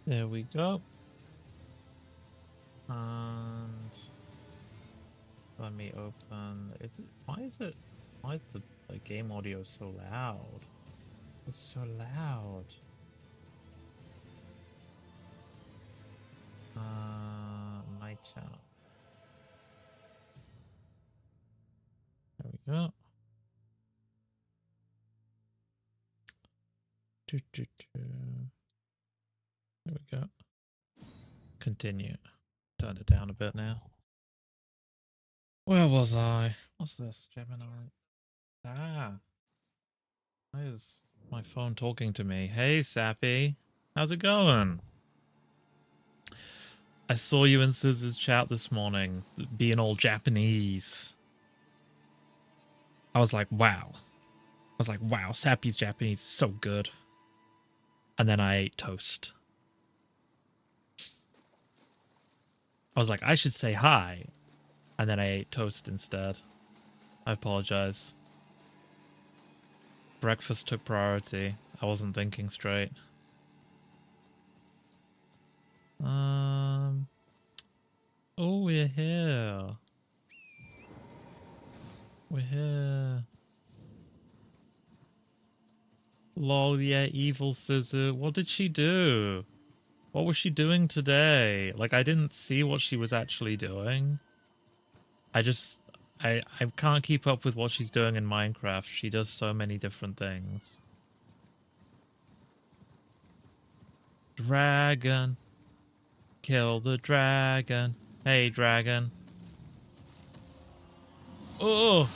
There we go. And let me open. Why is the game audio so loud? It's so loud. Night channel. There we go. There we go. Continue. Turn it down a bit now. Where was I? What's this? Gemini. Ah. Why is my phone talking to me? Hey, Sappy. How's it going? I saw you in Suzu's chat this morning, being all Japanese. I was like, wow. Sappy's Japanese is so good. And then I ate toast. I was like, I should say hi. And then I ate toast instead. I apologize. Breakfast took priority. I wasn't thinking straight. Oh, we're here. We're here. Lol, yeah, evil Suzu. What did she do? What was she doing today? Like, I didn't see what she was actually doing. I can't keep up with what she's doing in Minecraft. She does so many different things. Dragon. Kill the dragon. Hey, dragon. Oh!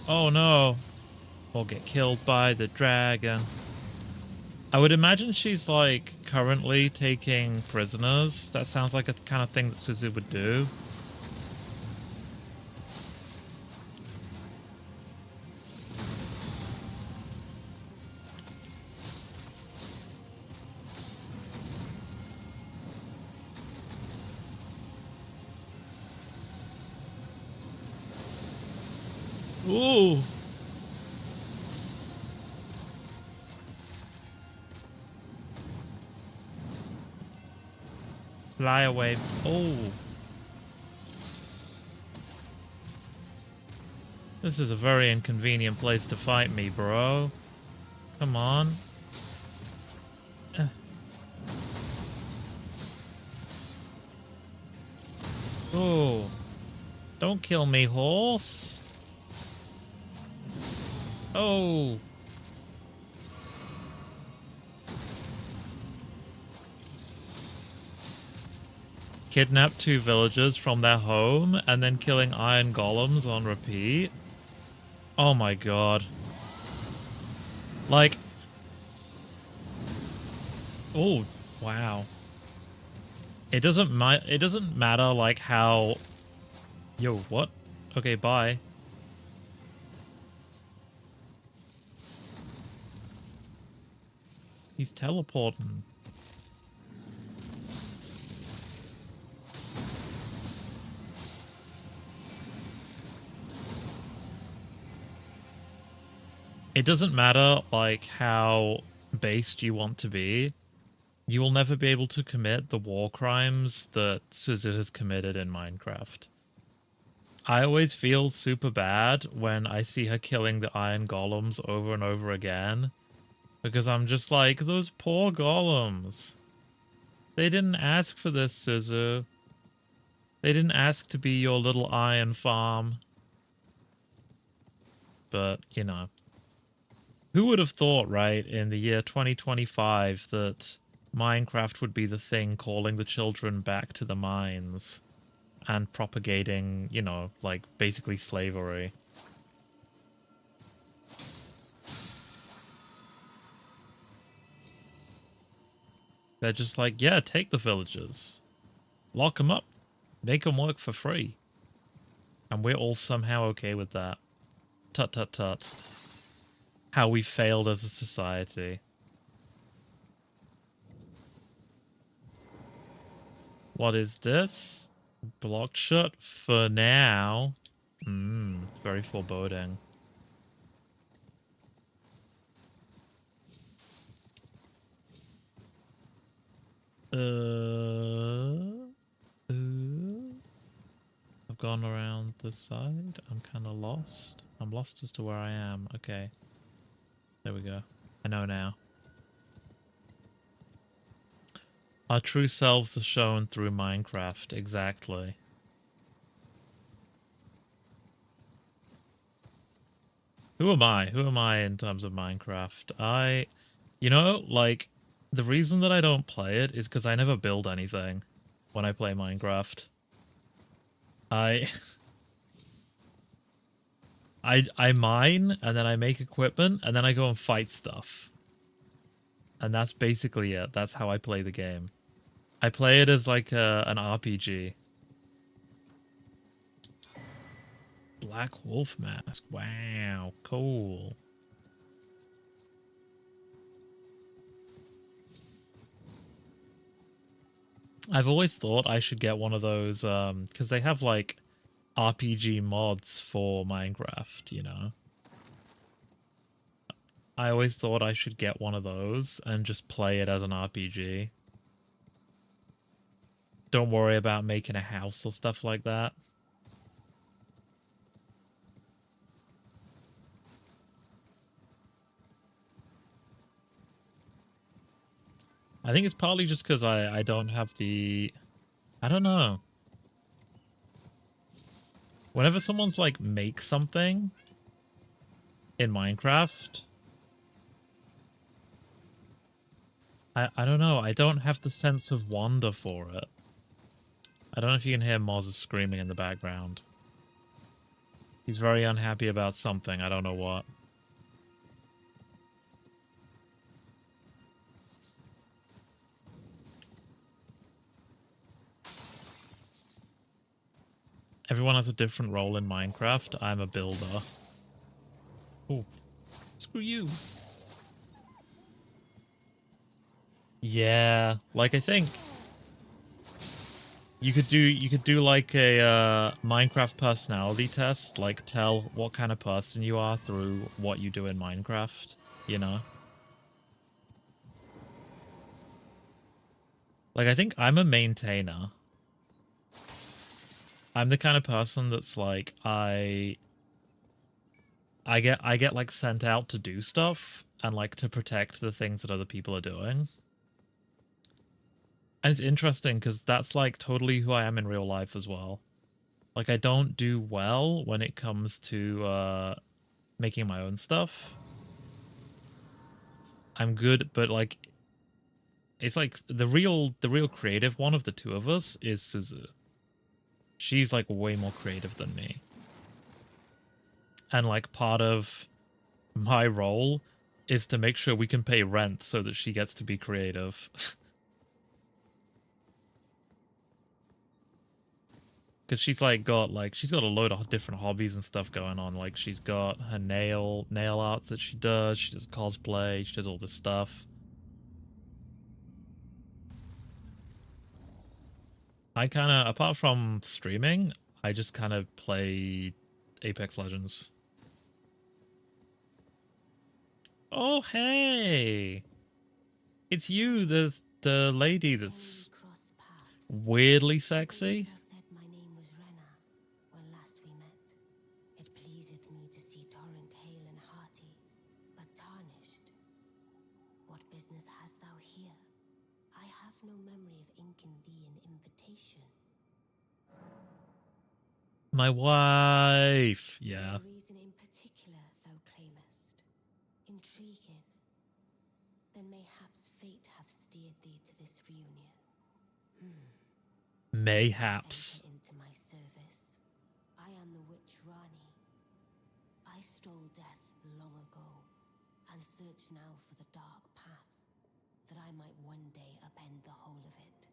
Oh no. We'll get killed by the dragon. I would imagine she's, like, currently taking prisoners. That sounds like a kind of thing that Suzu would do. Ooh! Fly away. Oh! This is a very inconvenient place to fight me, bro. Come on. Oh. Don't kill me, horse. Oh. Kidnap 2 villagers from their home and then killing iron golems on repeat. Oh my god. Like... Oh, wow. It doesn't matter, like, how... Yo, what? Okay, bye. He's teleporting. It doesn't matter, like, how based you want to be. You will never be able to commit the war crimes that Suzu has committed in Minecraft. I always feel super bad when I see her killing the iron golems over and over again. Because I'm just like, those poor golems. They didn't ask for this, Suzu. They didn't ask to be your little iron farm. But, you know. Who would have thought, right, in the year 2025 that Minecraft would be the thing calling the children back to the mines and propagating, you know, like, basically slavery. They're just like, yeah, take the villagers. Lock them up. Make them work for free. And we're all somehow okay with that. Tut tut tut. How we failed as a society. What is this? Blocked shut for now. Very foreboding. I've gone around this side. I'm kind of lost. I'm lost as to where I am. Okay. There we go. I know now. Our true selves are shown through Minecraft. Exactly. Who am I? Who am I in terms of Minecraft? You know, like, the reason that I don't play it is because I never build anything when I play Minecraft. I I mine and then I make equipment and then I go and fight stuff. And that's basically it. That's how I play the game. I play it as like an RPG. Black Wolf Mask. Wow, cool. I've always thought I should get one of those because they have like RPG mods for Minecraft, you know. I always thought I should get one of those and just play it as an RPG. Don't worry about making a house or stuff like that. I think it's partly just because I don't have the... I don't know. Whenever someone's like, make something in Minecraft... I don't know. I don't have the sense of wonder for it. I don't know if you can hear Moz screaming in the background. He's very unhappy about something. I don't know what. Everyone has a different role in Minecraft. I'm a builder. Oh, screw you. Yeah, like I think you could do like a Minecraft personality test, like tell what kind of person you are through what you do in Minecraft, you know? Like I think I'm a maintainer. I'm the kind of person that's like I get like sent out to do stuff and like to protect the things that other people are doing. And it's interesting because that's like totally who I am in real life as well. Like I don't do well when it comes to making my own stuff. I'm good, but like it's like the real creative one of the two of us is Suzu. She's like way more creative than me. And like part of my role is to make sure we can pay rent so that she gets to be creative. Because she's got a load of different hobbies and stuff going on. Like she's got her nail art that she does. She does cosplay. She does all this stuff. I kind of, apart from streaming, I just kind of play Apex Legends. Oh hey, it's you, the lady that's weirdly sexy. My wife. Yeah. No reason in particular, thou claimest. Intriguing. Then mayhaps fate hath steered thee to this reunion. Mayhaps. Enter into my service. I am the witch Rani. I stole death long ago, and search now for the dark path, that I might one day upend the whole of it,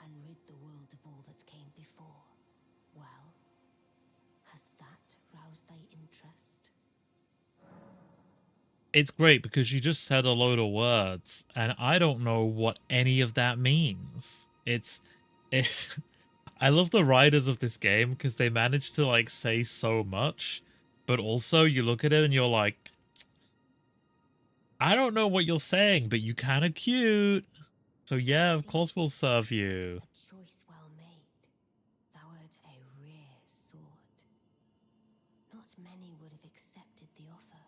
and rid the world of all that came before. Well, has that roused thy interest? It's great because you just said a load of words, and I don't know what any of that means. It, I love the writers of this game because they manage to like say so much, but also you look at it and you're like, I don't know what you're saying, but you kind of cute. So yeah, of course we'll serve you. A choice well made. Thou art a rare sword. Not many would have accepted the offer,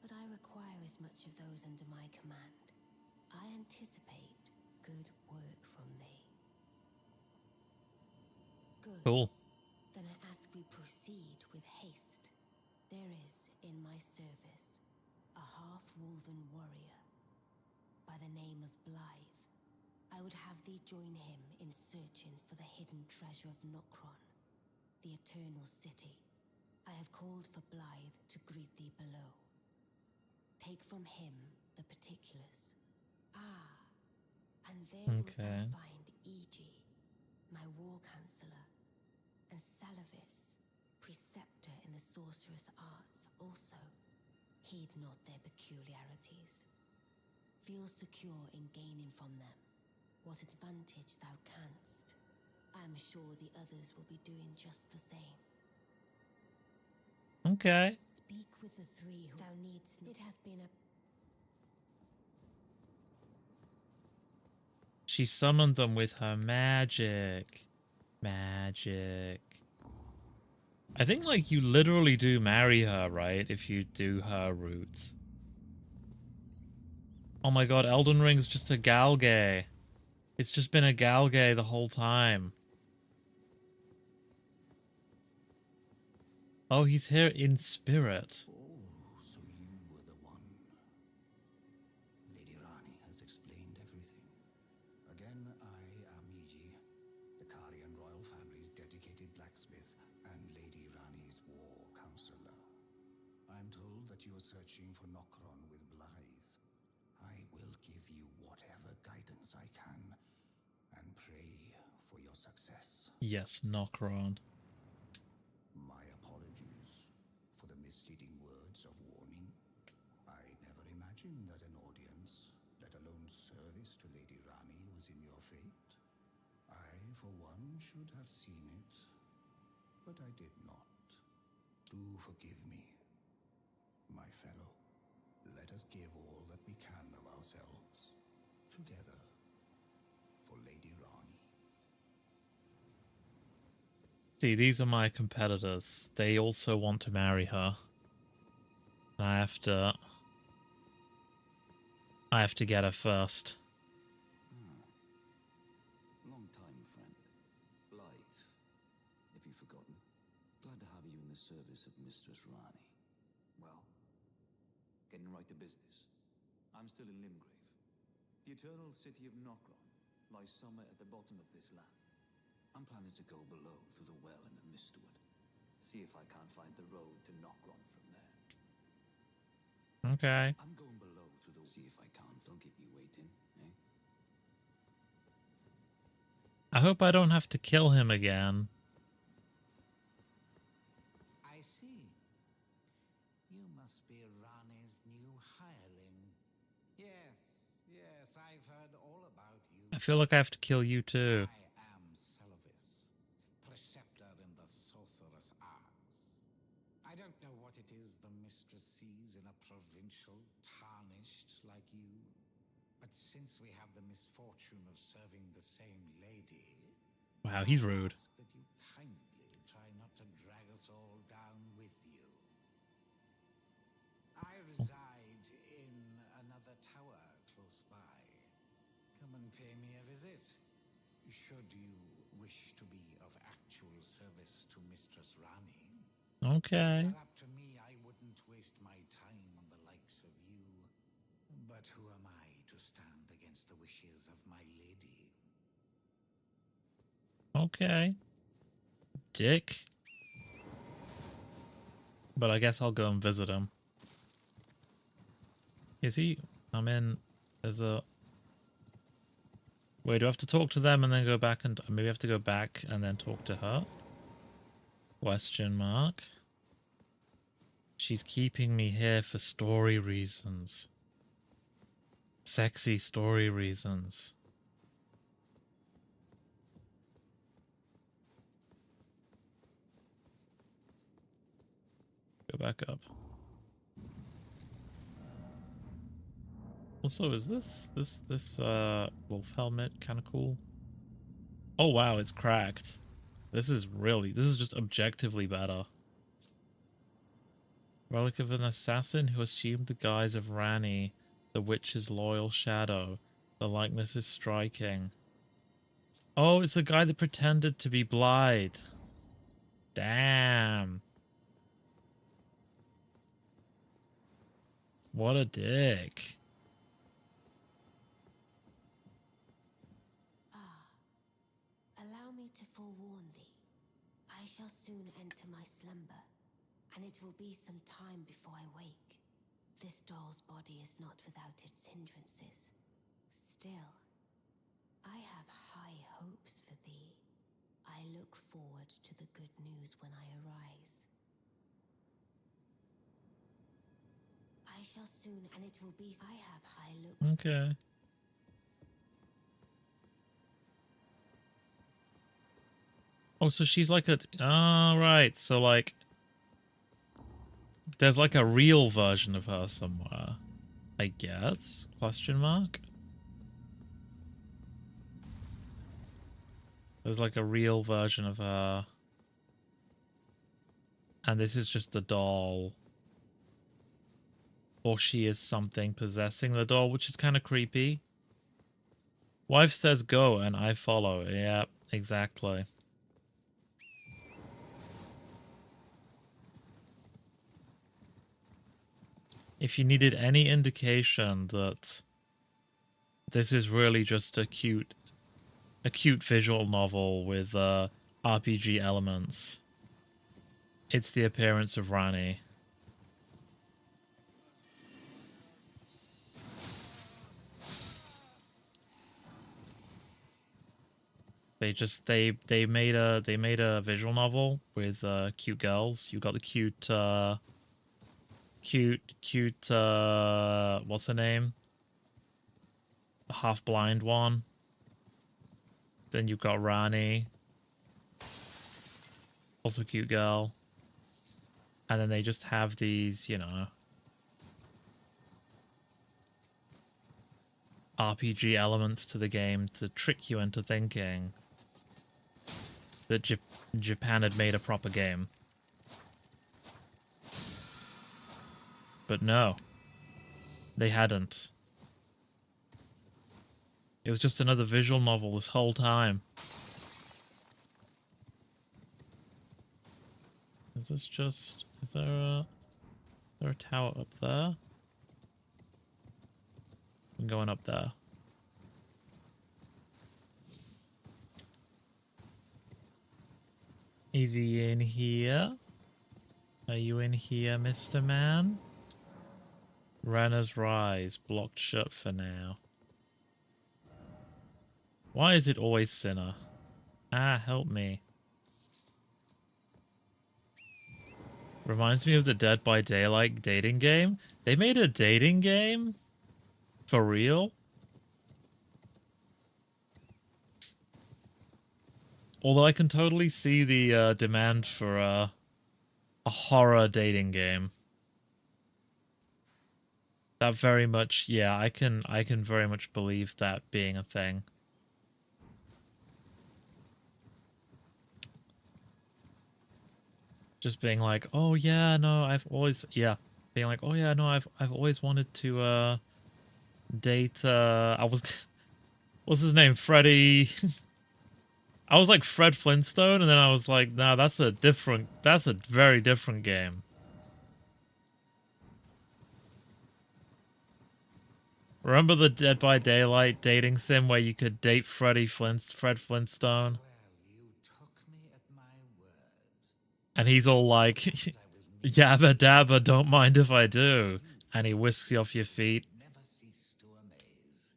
but I require as much of those under my command. I anticipate good work from thee. Good. Cool. Then I ask we proceed with haste. There is, in my service, a half-wolven warrior by the name of Blythe. I would have thee join him in searching for the hidden treasure of Nokron, the Eternal City. I have called for Blythe to greet thee below. Take from him the particulars. Ah, and there wilt Okay. thou find Iji, my war counselor, and Salavis, preceptor in the sorcerous arts also. Heed not their peculiarities. Feel secure in gaining from them what advantage thou canst. I am sure the others will be doing just the same. Okay. Speak with the three who thou needst. It hath been a She summoned them with her magic. Magic. I think, like, you literally do marry her, right? If you do her route. Oh my god, Elden Ring's just a Galgay. It's just been a Galgay the whole time. Oh, he's here in spirit. Oh, so you were the one. Lady Rani has explained everything. Again, I am Iji, the Karian royal family's dedicated blacksmith and Lady Rani's war counselor. I'm told that you are searching for Nokron with Blythe. I will give you whatever guidance I can and pray for your success. Yes, Nokron. My apologies for the misleading words of warning. I never imagined that an audience, let alone service to Lady Rani, was in your fate. I, for one, should have seen it, but I did not. Do forgive me, my fellow. Let us give all that we can of ourselves, together, for Lady Rani. See, these are my competitors. They also want to marry her. I have to get her first. Long time, friend. Blythe. Have you forgotten? Glad to have you in the service of Mistress Rani. Well, getting right to business. I'm still in Limgrave. The eternal city of Nokron lies somewhere at the bottom of this land. I'm planning to go below through the well in the Mistwood. See if I can't find the road to Nokron from there. Okay. I'm going below through the... See if I can't. Don't keep me waiting, eh? I hope I don't have to kill him again. I see. You must be Rani's new hireling. Yes, I've heard all about you. I feel like I have to kill you too. I am Salavis, preceptor in the sorcerous arts. I don't know what it is the mistress sees in a provincial tarnished like you, but since we have the misfortune of serving the same lady, Wow, he's I rude. ask that you kindly try not to drag us all down with you. I reside in another tower close by. Come and pay me a visit. Should you wish to be of actual service to Mistress Rani. Okay. If it were up to me, I wouldn't waste my time on the likes of you. But who am I to stand against the wishes of my lady? Okay. Dick. But I guess I'll go and visit him. Is he? I'm in. There's a... Wait, do I have to talk to them and then go back and... Maybe I have to go back and then talk to her? Question mark. She's keeping me here for story reasons. Sexy story reasons. Go back up. Also, is this wolf helmet kind of cool? Oh wow, it's cracked. This is just objectively better. Relic of an assassin who assumed the guise of Rani, the witch's loyal shadow. The likeness is striking. Oh, it's the guy that pretended to be blind. Damn. What a dick. Ah, allow me to forewarn thee. I shall soon enter my slumber, and it will be some time before I wake. This doll's body is not without its hindrances. Still, I have high hopes for thee. I look forward to the good news when I arise. I shall soon, and it will be. I have high look. Okay. Oh, so she's like a... Oh, right. So, like... There's like a real version of her somewhere. I guess? Question mark? There's like a real version of her. And this is just a doll. Or she is something possessing the doll, which is kind of creepy. Wife says go and I follow. Yeah, exactly. If you needed any indication that this is really just a cute visual novel with RPG elements, it's the appearance of Rani. They made a visual novel with cute girls. You got the cute what's her name? The half blind one. Then you've got Rani. Also cute girl. And then they just have these, you know, RPG elements to the game to trick you into thinking that Japan had made a proper game. But no, they hadn't. It was just another visual novel this whole time. Is this just... Is there a tower up there? I'm going up there. Is he in here? Are you in here, Mr. Man? Renner's Rise, blocked shut for now. Why is it always Sinner? Ah, help me. Reminds me of the Dead by Daylight dating game. They made a dating game? For real? Although I can totally see the demand for a horror dating game. That very much, yeah, I can very much believe that being a thing. Just being like, oh yeah, no, I've always, yeah, being like, oh yeah, no, I've always wanted to date I was what's his name, Freddie. I was like Fred Flintstone, and then I was like, nah, that's a very different game. Remember the Dead by Daylight dating sim where you could date Fred Flintstone? Well, you took me at my word. And he's all like, yabba dabba, don't mind if I do. And he whisks you off your feet. Never cease to amaze.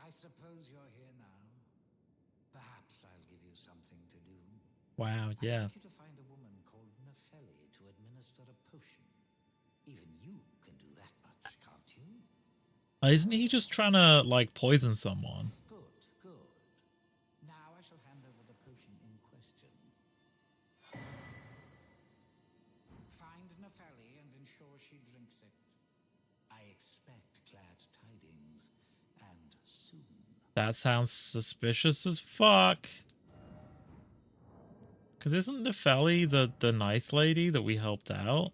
I suppose you're here now. Perhaps I'll give you something to do. Wow, yeah. I'd like you to find a woman called Nepheli to administer a potion. Even you can do that much, can't you? Isn't he just trying to, like, poison someone? Good, good. Now I shall hand over the potion in question. Find Nepheli and ensure she drinks it. I expect glad tidings, and soon. That sounds suspicious as fuck. Because isn't Nefeli the nice lady that we helped out?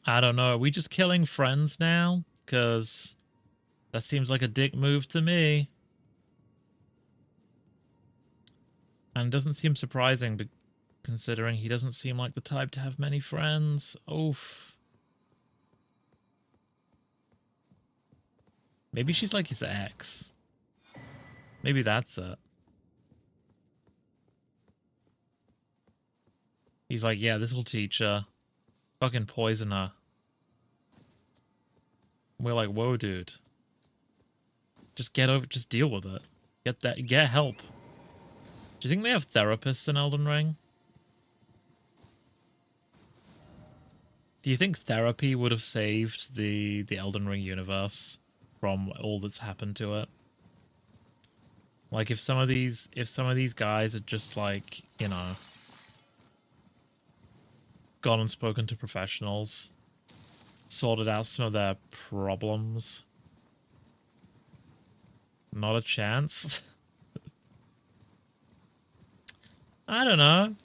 I don't know. Are we just killing friends now? Because that seems like a dick move to me. And it doesn't seem surprising, but considering he doesn't seem like the type to have many friends. Oof. Maybe she's like his ex. Maybe that's it. He's like, yeah, this will teach her. Fucking poison her. We're like, whoa, dude. Just deal with it. Get help. Do you think they have therapists in Elden Ring? Do you think therapy would have saved the Elden Ring universe from all that's happened to it? Like if some of these guys had just like, you know, gone and spoken to professionals, sorted out some of their problems. Not a chance. I don't know.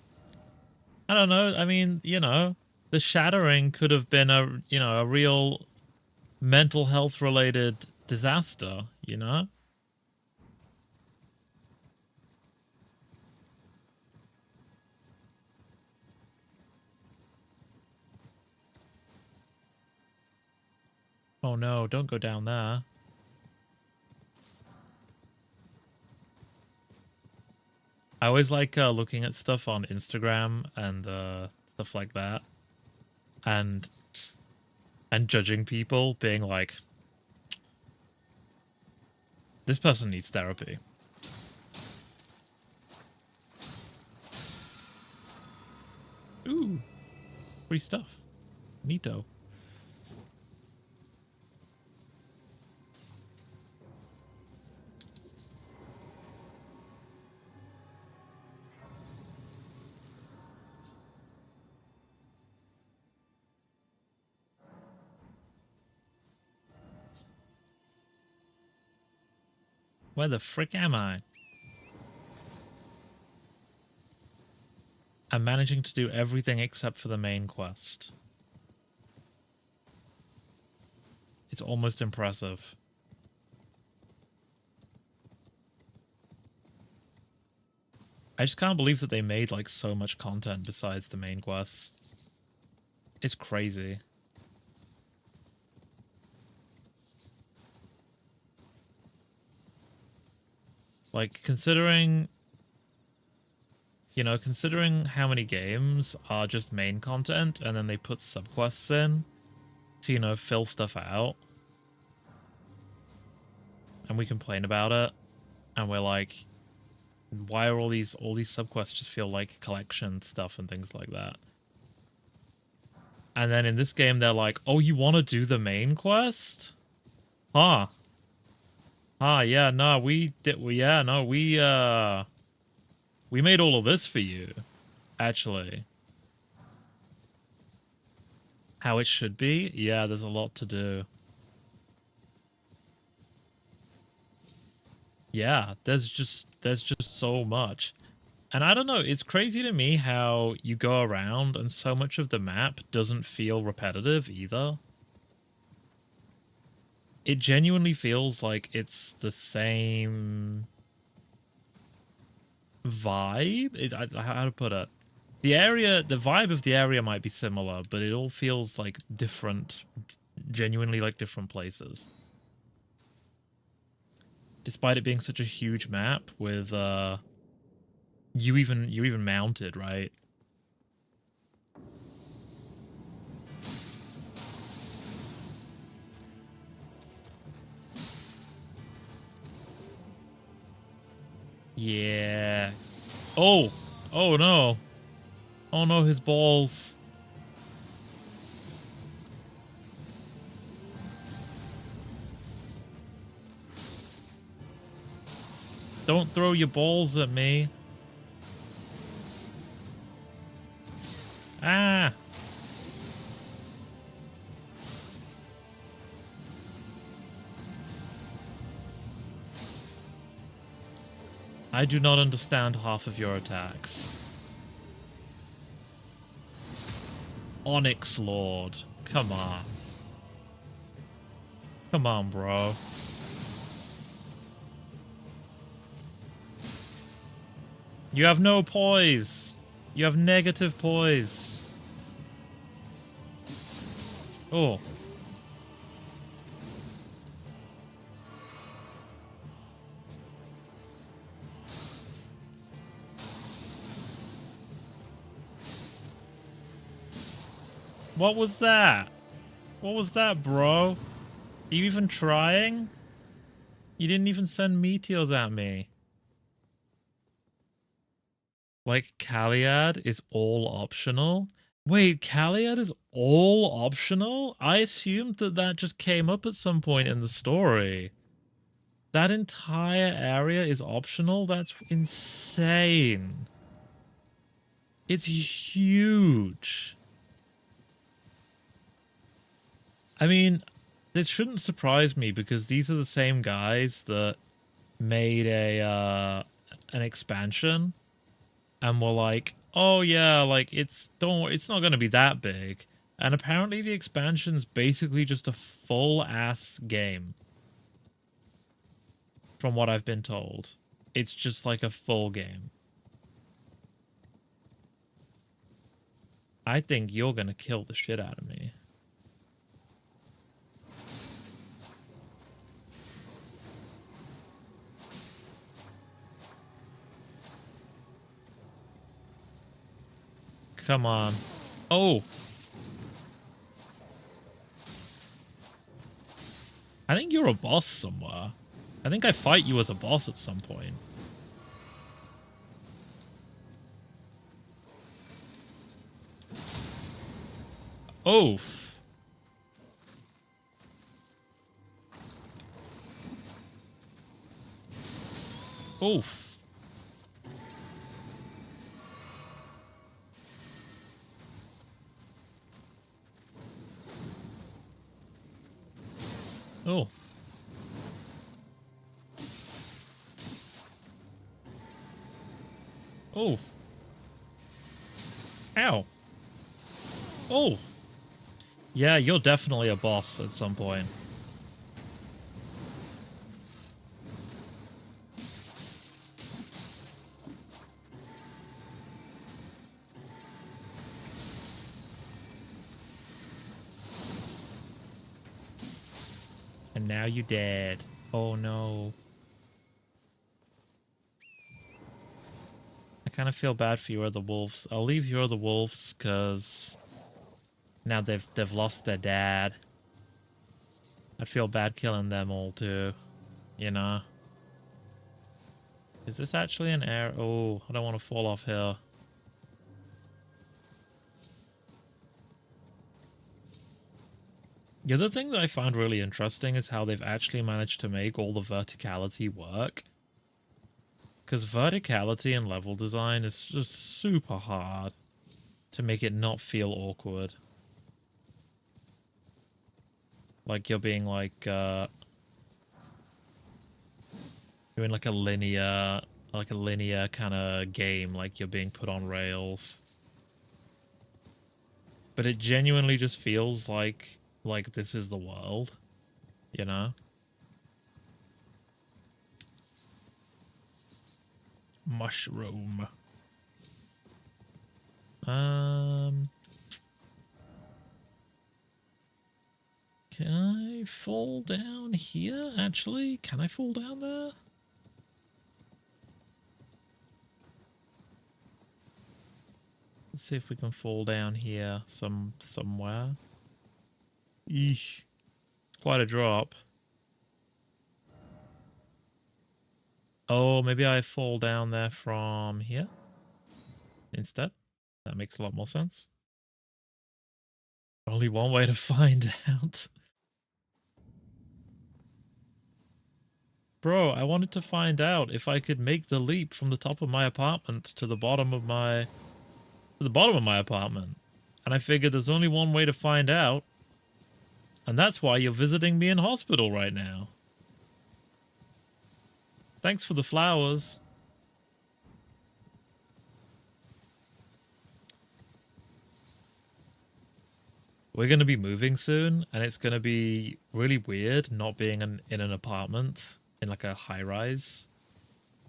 I mean, you know, the shattering could have been a real mental health related disaster, you know? Oh no, don't go down there. I always like looking at stuff on Instagram and stuff like that, and judging people, being like, this person needs therapy. Ooh, free stuff. Neato. Where the frick am I? I'm managing to do everything except for the main quest. It's almost impressive. I just can't believe that they made like so much content besides the main quest. It's crazy. Like considering how many games are just main content and then they put subquests in to, you know, fill stuff out. And we complain about it. And we're like, why are all these subquests just feel like collection stuff and things like that? And then in this game they're like, oh, you want to do the main quest? Huh. Yeah, no, we made all of this for you, actually. How it should be? Yeah, there's a lot to do. Yeah, there's just so much. And I don't know, it's crazy to me how you go around and so much of the map doesn't feel repetitive either. It genuinely feels like it's the same vibe. How to put it? The vibe of the area might be similar, but it all feels like different, genuinely like different places. Despite it being such a huge map with you're even mounted, right? Yeah. Oh no. Oh no, his balls. Don't throw your balls at me. Ah! I do not understand half of your attacks. Onyx Lord. Come on. Come on, bro. You have no poise. You have negative poise. Oh. What was that? What was that, bro? Are you even trying? You didn't even send meteors at me. Like, Kaliad is all optional? Wait, Kaliad is all optional? I assumed that that just came up at some point in the story. That entire area is optional? That's insane. It's huge. I mean, this shouldn't surprise me because these are the same guys that made an expansion and were like, "Oh yeah, like it's not going to be that big." And apparently the expansion's basically just a full ass game. From what I've been told. It's just like a full game. I think you're going to kill the shit out of me. Come on. Oh! I think you're a boss somewhere. I think I fight you as a boss at some point. Oof. Oof. Oh. Oh. Ow. Oh. Yeah, you're definitely a boss at some point. And now you're dead. Oh no. I kind of feel bad for your other wolves. I'll leave your other wolves because now they've lost their dad. I'd feel bad killing them all too, you know. Is this actually an air? Oh, I don't want to fall off here. The other thing that I found really interesting is how they've actually managed to make all the verticality work. Because verticality in level design is just super hard to make it not feel awkward. Like you're being like, doing like a linear kind of game, like you're being put on rails. But it genuinely just feels like this is the world, you know? Mushroom. Can I fall down here, actually? Can I fall down there? Let's see if we can fall down here somewhere. Eesh. Quite a drop. Oh, maybe I fall down there from here instead. That makes a lot more sense. Only one way to find out. Bro, I wanted to find out if I could make the leap from the top of my apartment to the bottom of my apartment. And I figured there's only one way to find out. And that's why you're visiting me in hospital right now. Thanks for the flowers. We're going to be moving soon, and it's going to be really weird not being in an apartment in like a high-rise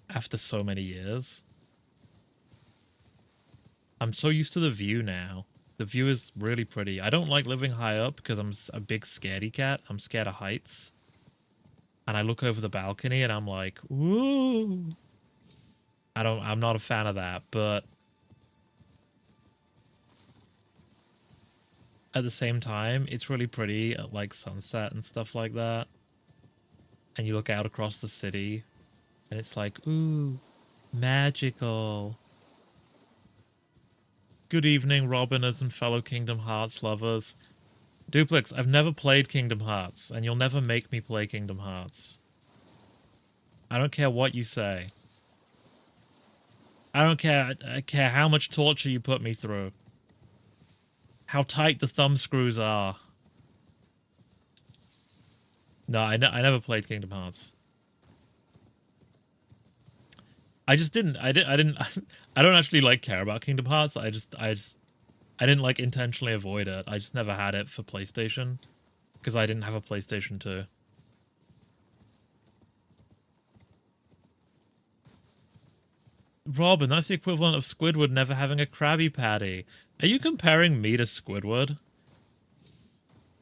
after so many years. I'm so used to the view now. The view is really pretty. I don't like living high up because I'm a big scaredy cat. I'm scared of heights. And I look over the balcony and I'm like, woo! I'm not a fan of that, but at the same time, it's really pretty at like sunset and stuff like that. And you look out across the city and it's like, ooh, magical. Good evening, Robiners and fellow Kingdom Hearts lovers. Duplex, I've never played Kingdom Hearts, and you'll never make me play Kingdom Hearts. I don't care what you say. I don't care. I care how much torture you put me through. How tight the thumb screws are. No, I never played Kingdom Hearts. I just didn't. I didn't. I don't actually like care about Kingdom Hearts. I didn't like intentionally avoid it. I just never had it for PlayStation because I didn't have a PlayStation 2. Robin, that's the equivalent of Squidward never having a Krabby Patty. Are you comparing me to Squidward?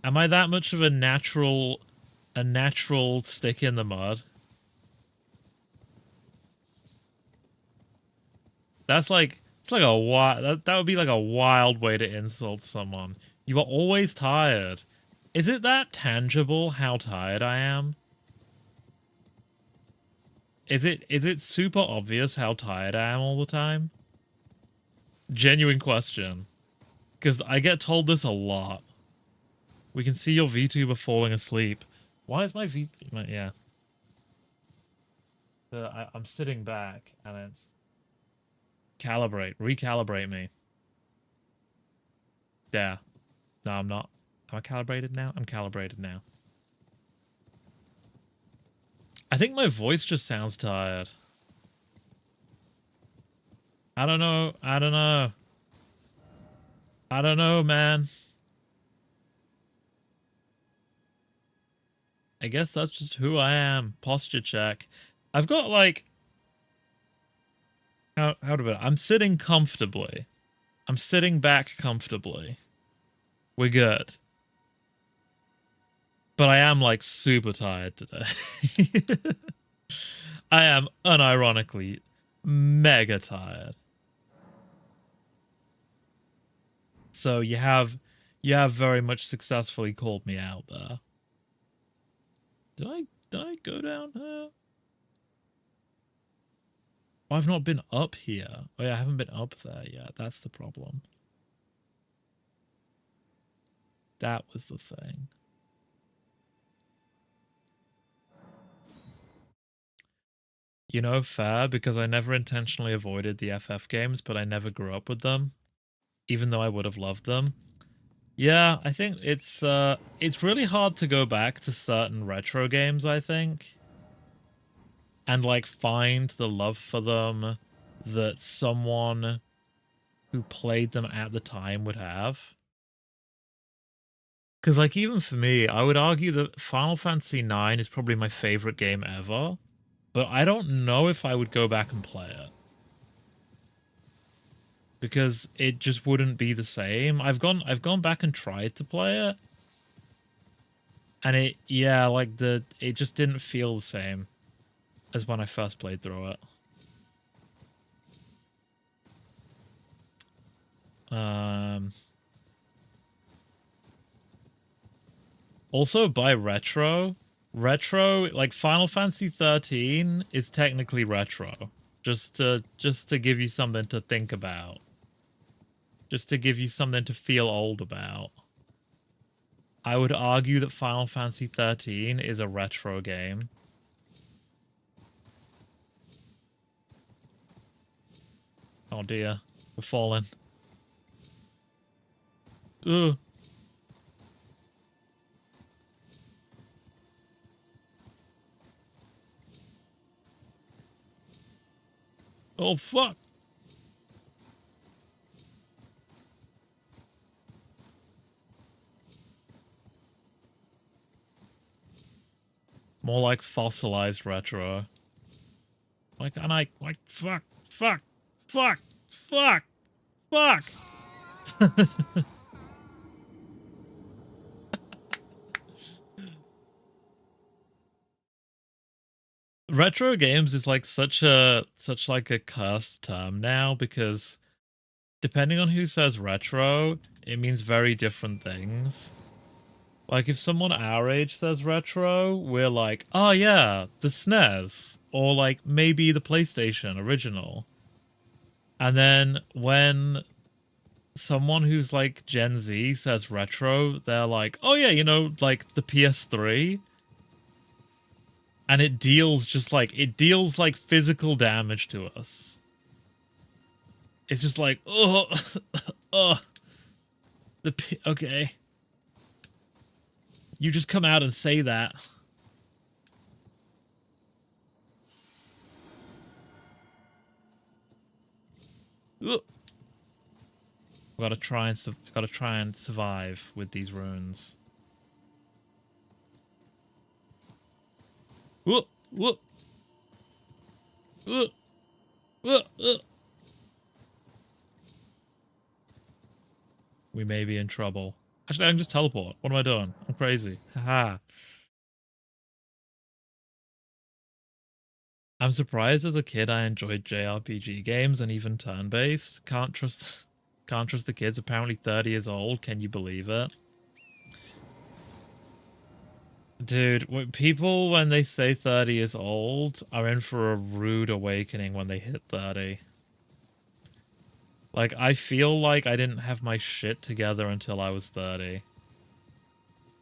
Am I that much of a natural stick in the mud? That's like, it's like a wild, that would be like a wild way to insult someone. You are always tired. Is it that tangible how tired I am? Is it super obvious how tired I am all the time? Genuine question. Because I get told this a lot. We can see your VTuber falling asleep. Why is my VTuber... Yeah. I'm sitting back and it's... Recalibrate me. Yeah. No, I'm not. Am I calibrated now? I'm calibrated now. I think my voice just sounds tired. I don't know. I don't know. I don't know, man. I guess that's just who I am. Posture check. I've got like... How do I... I'm sitting comfortably. I'm sitting back comfortably. We're good. But I am like super tired today. I am unironically mega tired. So you have very much successfully called me out there. Did I go down here? Oh, I've not been up here. Oh yeah, I haven't been up there yet. That's the problem. That was the thing. You know, fair, because I never intentionally avoided the FF games, but I never grew up with them, even though I would have loved them. Yeah, I think it's really hard to go back to certain retro games, I think, and like find the love for them that someone who played them at the time would have. Because like even for me, I would argue that Final Fantasy IX is probably my favorite game ever, but I don't know if I would go back and play it. Because it just wouldn't be the same. I've gone back and tried to play it. And it just didn't feel the same as when I first played through it. Also by retro, like Final Fantasy 13 is technically retro. Just to give you something to think about. Just to give you something to feel old about. I would argue that Final Fantasy 13 is a retro game. Oh dear. We're falling. Ugh. Oh fuck. More like fossilized retro. Why can't I? Like, fuck, fuck, fuck, fuck, fuck. Retro games is like such like a cursed term now because depending on who says retro, it means very different things. Like if someone our age says retro, we're like, oh yeah, the SNES, or like maybe the PlayStation original. And then when someone who's like Gen Z says retro, they're like, oh yeah, you know, like the PS3. And it deals like physical damage to us. It's just like, oh, oh, okay. You just come out and say that. Ugh. Gotta try and survive with these runes. Whoop, whoop. Whoop, whoop, whoop. We may be in trouble. Actually, I can just teleport. What am I doing? I'm crazy. Haha. I'm surprised as a kid I enjoyed JRPG games and even turn-based. Can't trust the kids. Apparently 30 years old. Can you believe it? Dude, people when they say 30 years old are in for a rude awakening when they hit 30. Like, I feel like I didn't have my shit together until I was 30.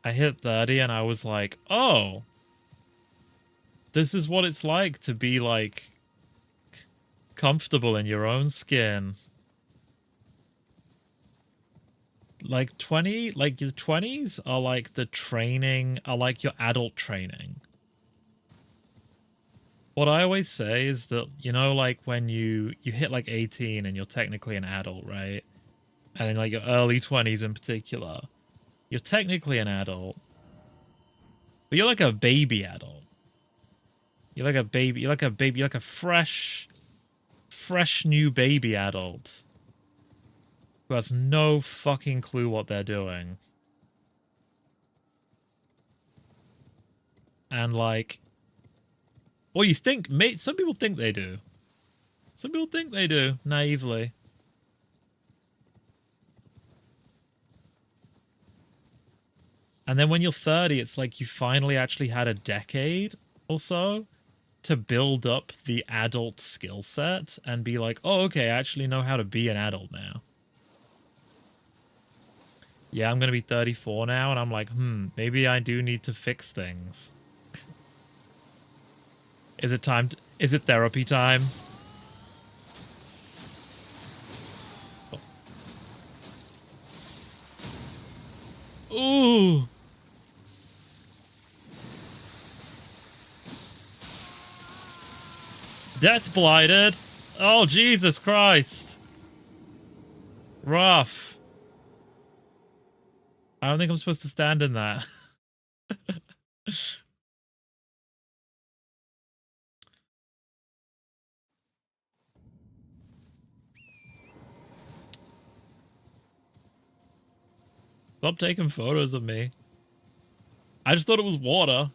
I hit 30 and I was like, oh, this is what it's like to be, like, comfortable in your own skin. Like, your 20s are like the training, are like your adult training. What I always say is that, you know, like when you hit like 18 and you're technically an adult, right? And in like your early 20s in particular, you're technically an adult, but you're like a baby adult. You're like a baby, you're like a fresh new baby adult who has no fucking clue what they're doing. And like, or you think, some people think they do. Some people think they do, naively. And then when you're 30, it's like you finally actually had a decade or so to build up the adult skill set and be like, oh, okay, I actually know how to be an adult now. Yeah, I'm going to be 34 now, and I'm like, maybe I do need to fix things. Is it therapy time? Ooh! Death blighted! Oh, Jesus Christ! Rough. I don't think I'm supposed to stand in that. Stop taking photos of me. I just thought it was water.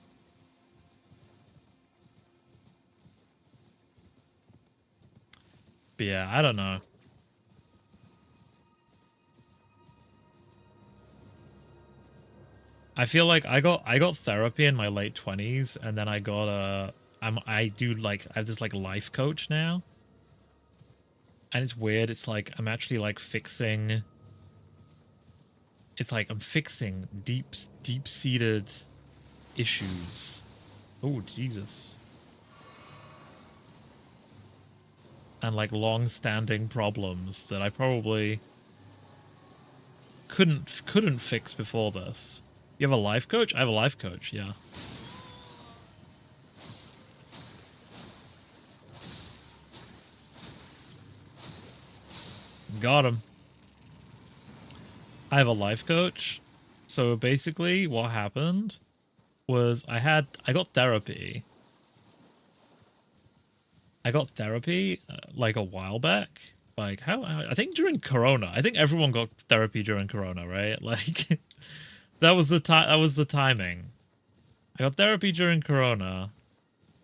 But yeah, I don't know. I feel like I got therapy in my late 20s, and then I got I have this like life coach now. And it's weird, it's like I'm actually like fixing, it's like I'm fixing deep-seated issues. Oh, Jesus. and like long-standing problems that I probably couldn't fix before this. You have a life coach? I have a life coach, yeah. Got him. I have a life coach. So basically what happened was I got therapy. I got therapy like a while back. Like I think during Corona. I think everyone got therapy during Corona, right? Like that was the timing. I got therapy during Corona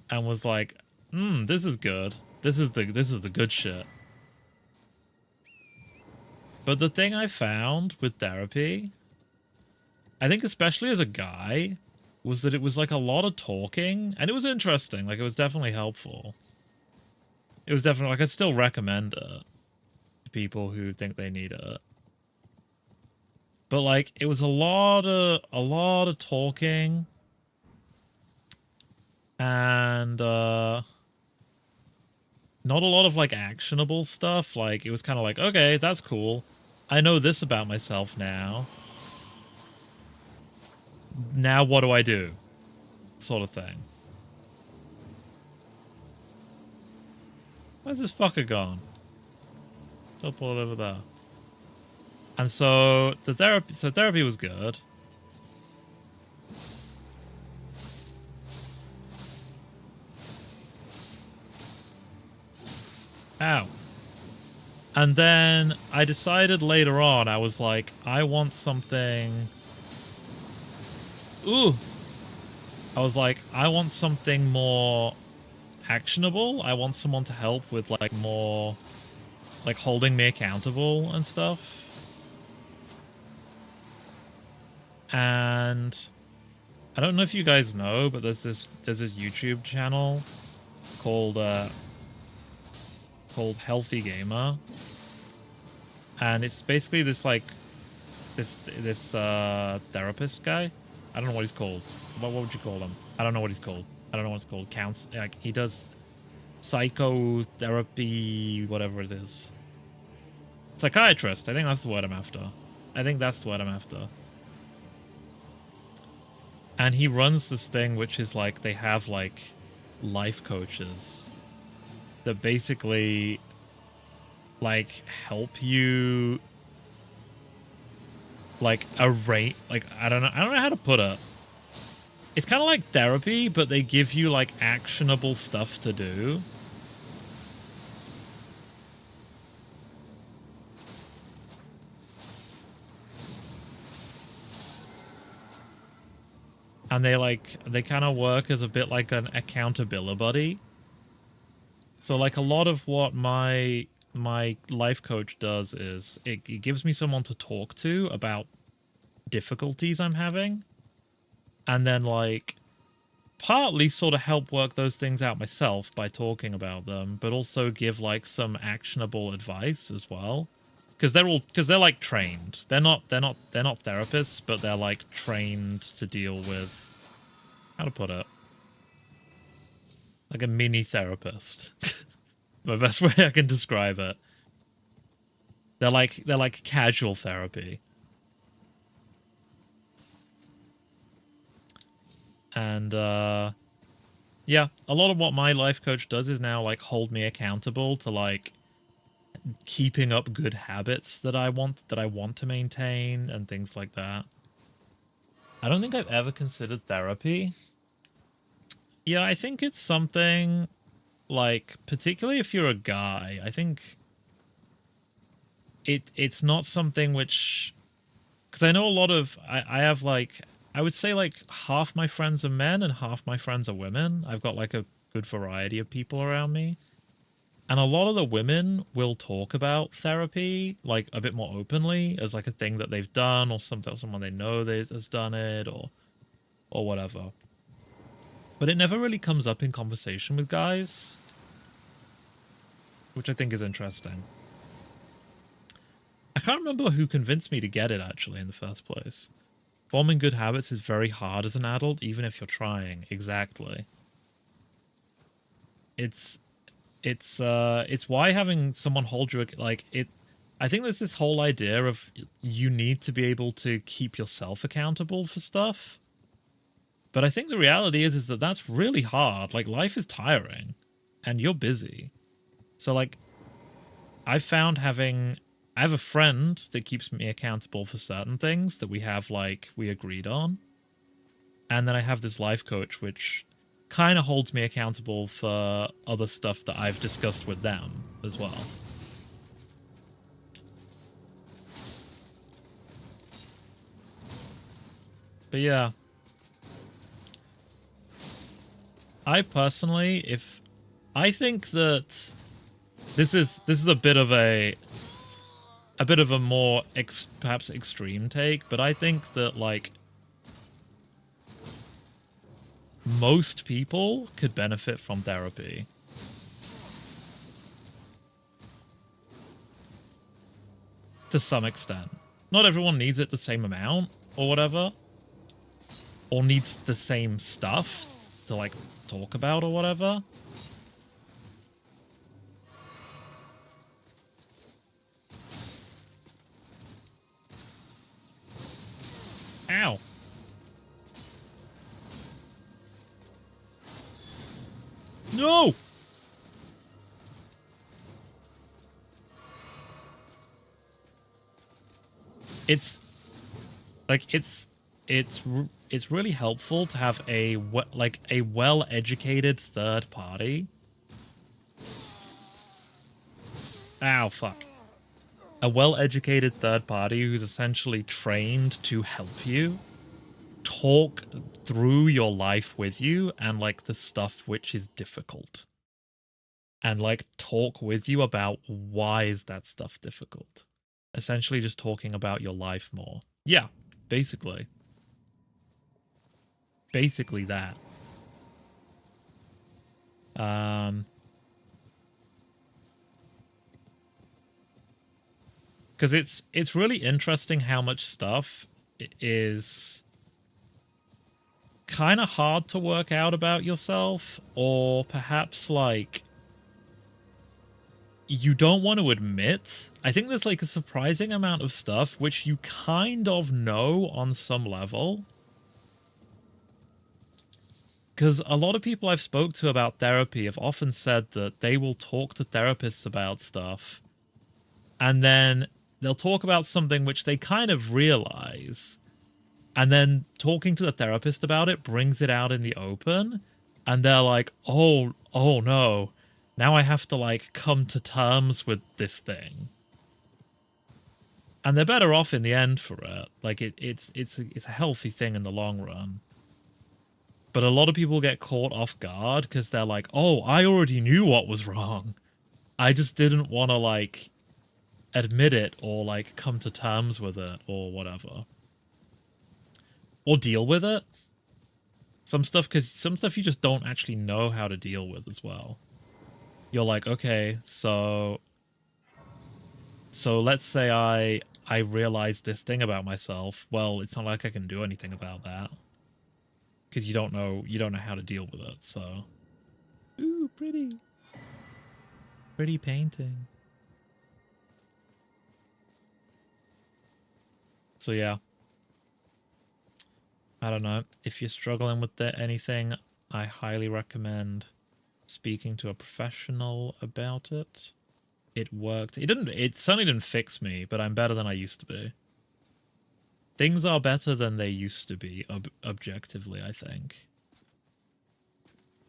and was like, this is good. This is the good shit. But the thing I found with therapy, I think especially as a guy, was that it was like a lot of talking, and it was interesting. Like, it was definitely helpful. It was definitely, like, I'd still recommend it to people who think they need it. But like, it was a lot of talking, and not a lot of like actionable stuff. Like, it was kind of like, okay, that's cool. I know this about myself now. Now what do I do? Sort of thing. Where's this fucker gone? I'll pull it over there. And so therapy was good. Ow. And then I decided later on, I was like, I want something. Ooh. I was like, I want something more actionable. I want someone to help with like more, like holding me accountable and stuff. And I don't know if you guys know, but there's this YouTube channel called Healthy Gamer, and it's basically this like this therapist guy. I don't know what he's called. What would you call him? I don't know what he's called. I don't know what it's called. Like, he does psychotherapy, whatever it is. Psychiatrist. I think that's the word I'm after. And he runs this thing which is like, they have like life coaches that basically like help you like arrange, like, I don't know how to put it. It's kind of like therapy, but they give you like actionable stuff to do. And they kind of work as a bit like an accountability buddy. So like a lot of what my life coach does is it gives me someone to talk to about difficulties I'm having, and then like partly sort of help work those things out myself by talking about them, but also give like some actionable advice as well. Because they're like trained. They're not therapists, but they're like trained to deal with, how to put it, like a mini therapist. The best way I can describe it. They're like casual therapy. And yeah, a lot of what my life coach does is now like hold me accountable to like keeping up good habits that I want to maintain and things like that. I don't think I've ever considered therapy. Yeah, I think it's something like, particularly if you're a guy, I think it's not something which, because I know a lot of, I have like, I would say like half my friends are men and half my friends are women. I've got like a good variety of people around me. And a lot of the women will talk about therapy like a bit more openly as like a thing that they've done, or someone they know has done it, or whatever. But it never really comes up in conversation with guys, which I think is interesting. I can't remember who convinced me to get it actually in the first place. Forming good habits is very hard as an adult, even if you're trying. Exactly. It's it's why having someone hold you like it. I think there's this whole idea of you need to be able to keep yourself accountable for stuff. But I think the reality is that that's really hard. Like, life is tiring and you're busy. So, like, I have a friend that keeps me accountable for certain things that we have, like, we agreed on. And then I have this life coach, which kind of holds me accountable for other stuff that I've discussed with them as well. But yeah. I personally, I think that this is a bit of a more perhaps extreme take, but I think that like most people could benefit from therapy. To some extent. Not everyone needs it the same amount or whatever, or needs the same stuff to like talk about or whatever. Ow. No! It's like it's really helpful to have a well-educated third party. Ow, fuck. A well-educated third party who's essentially trained to help you talk through your life with you and like the stuff which is difficult. And like talk with you about why is that stuff difficult. Essentially just talking about your life more. Yeah, basically. Basically that. Because it's really interesting how much stuff is kind of hard to work out about yourself, or perhaps like you don't want to admit. I think there's like a surprising amount of stuff which you kind of know on some level. Because a lot of people I've spoke to about therapy have often said that they will talk to therapists about stuff, and then they'll talk about something which they kind of realize, and then talking to the therapist about it brings it out in the open, and they're like, oh no, now I have to like come to terms with this thing. And they're better off in the end for it. Like it's a healthy thing in the long run. But a lot of people get caught off guard because they're like, oh, I already knew what was wrong. I just didn't want to like admit it or like come to terms with it or whatever. Or deal with it. Some stuff you just don't actually know how to deal with as well. You're like, okay, so let's say I realized this thing about myself. Well, it's not like I can do anything about that. Because you don't know how to deal with it, so. Ooh, pretty. Pretty painting. So yeah. I don't know. If you're struggling with anything, I highly recommend speaking to a professional about it. It worked. It certainly didn't fix me, but I'm better than I used to be. Things are better than they used to be, objectively, I think.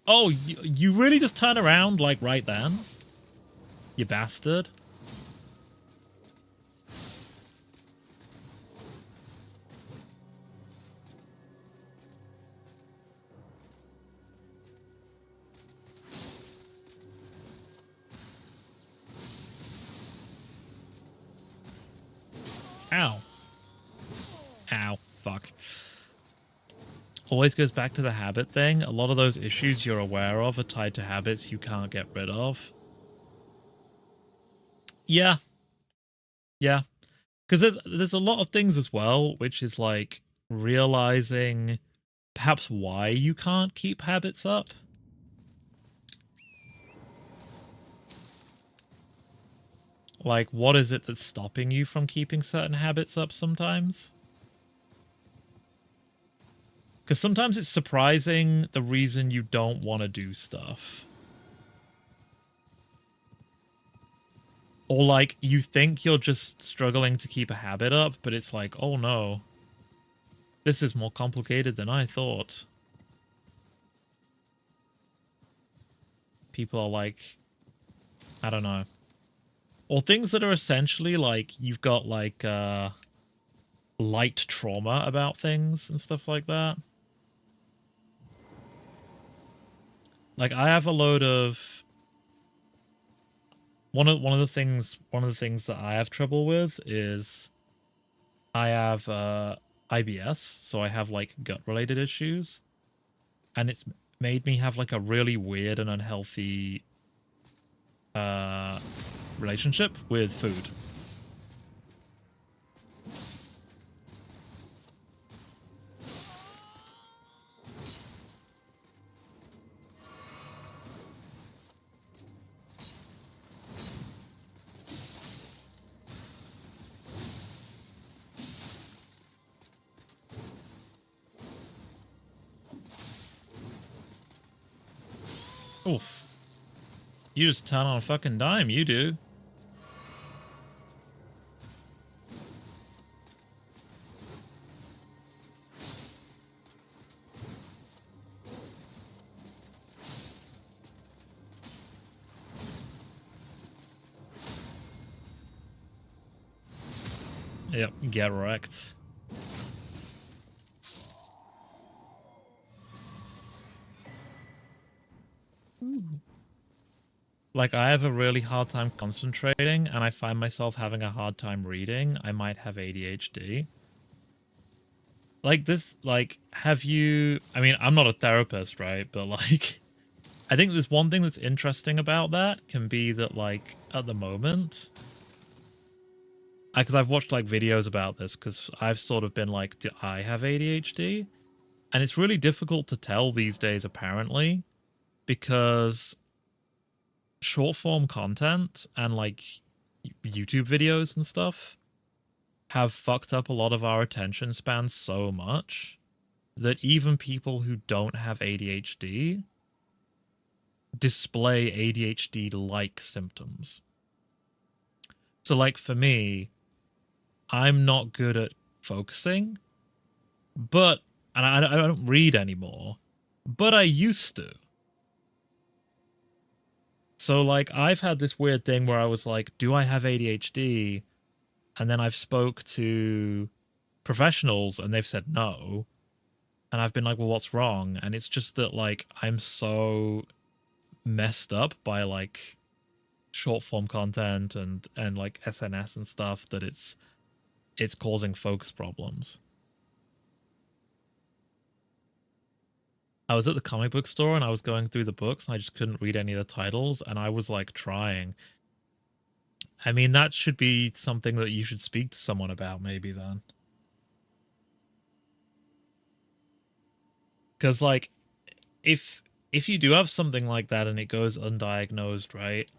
Oh, you really just turn around, like, right then? You bastard. Ow. Ow. Fuck. Always goes back to the habit thing. A lot of those issues you're aware of are tied to habits you can't get rid of. Yeah. Yeah. Because there's a lot of things as well, which is like realizing perhaps why you can't keep habits up. Like, what is it that's stopping you from keeping certain habits up sometimes? Because sometimes it's surprising the reason you don't want to do stuff. Or, like, you think you're just struggling to keep a habit up, but it's like, oh no. This is more complicated than I thought. People are like, I don't know. Or things that are essentially like, you've got like, light trauma about things and stuff like that. Like, I have a load of one of the things that I have trouble with is I have IBS, so I have like gut related issues, and it's made me have like a really weird and unhealthy relationship with food. Oof. You just turn on a fucking dime, you do. Yep, get wrecked. Like, I have a really hard time concentrating, and I find myself having a hard time reading. I might have ADHD. Like, this, like, have you... I mean, I'm not a therapist, right? But, like, I think there's one thing that's interesting about that can be that, like, at the moment... Because I've watched, like, videos about this, because I've sort of been like, do I have ADHD? And it's really difficult to tell these days, apparently, because short form content and like YouTube videos and stuff have fucked up a lot of our attention spans so much that even people who don't have ADHD display ADHD like symptoms. So like for me, I'm not good at focusing, but and I don't read anymore, but I used to. So, like, I've had this weird thing where I was like, do I have ADHD? And then I've spoke to professionals and they've said no. And I've been like, well, what's wrong? And it's just that, like, I'm so messed up by, like, short form content and like, SNS and stuff that it's causing focus problems. I was at the comic book store and I was going through the books and I just couldn't read any of the titles and I was, like, trying. I mean, that should be something that you should speak to someone about, maybe, then. Because, like, if you do have something like that and it goes undiagnosed, right?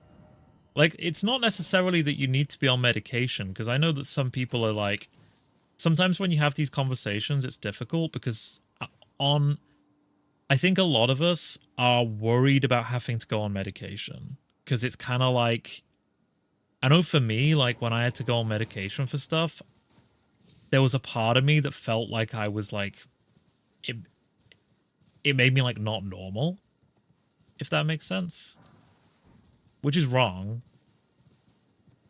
Like, it's not necessarily that you need to be on medication, because I know that some people are like... Sometimes when you have these conversations, it's difficult, because I think a lot of us are worried about having to go on medication, because it's kind of like... I know for me, like, when I had to go on medication for stuff, there was a part of me that felt like I was, like... It made me, like, not normal, if that makes sense. Which is wrong,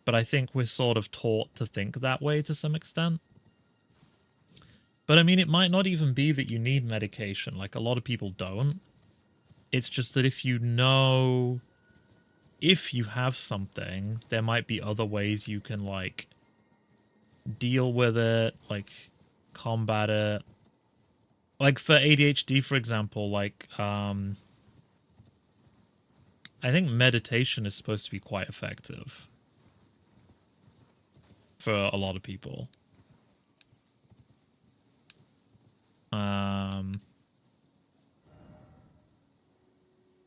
but I think we're sort of taught to think that way to some extent. But, I mean, it might not even be that you need medication. Like, a lot of people don't. It's just that if you know... If you have something, there might be other ways you can, like, deal with it, like, combat it. Like, for ADHD, for example, like, I think meditation is supposed to be quite effective for a lot of people.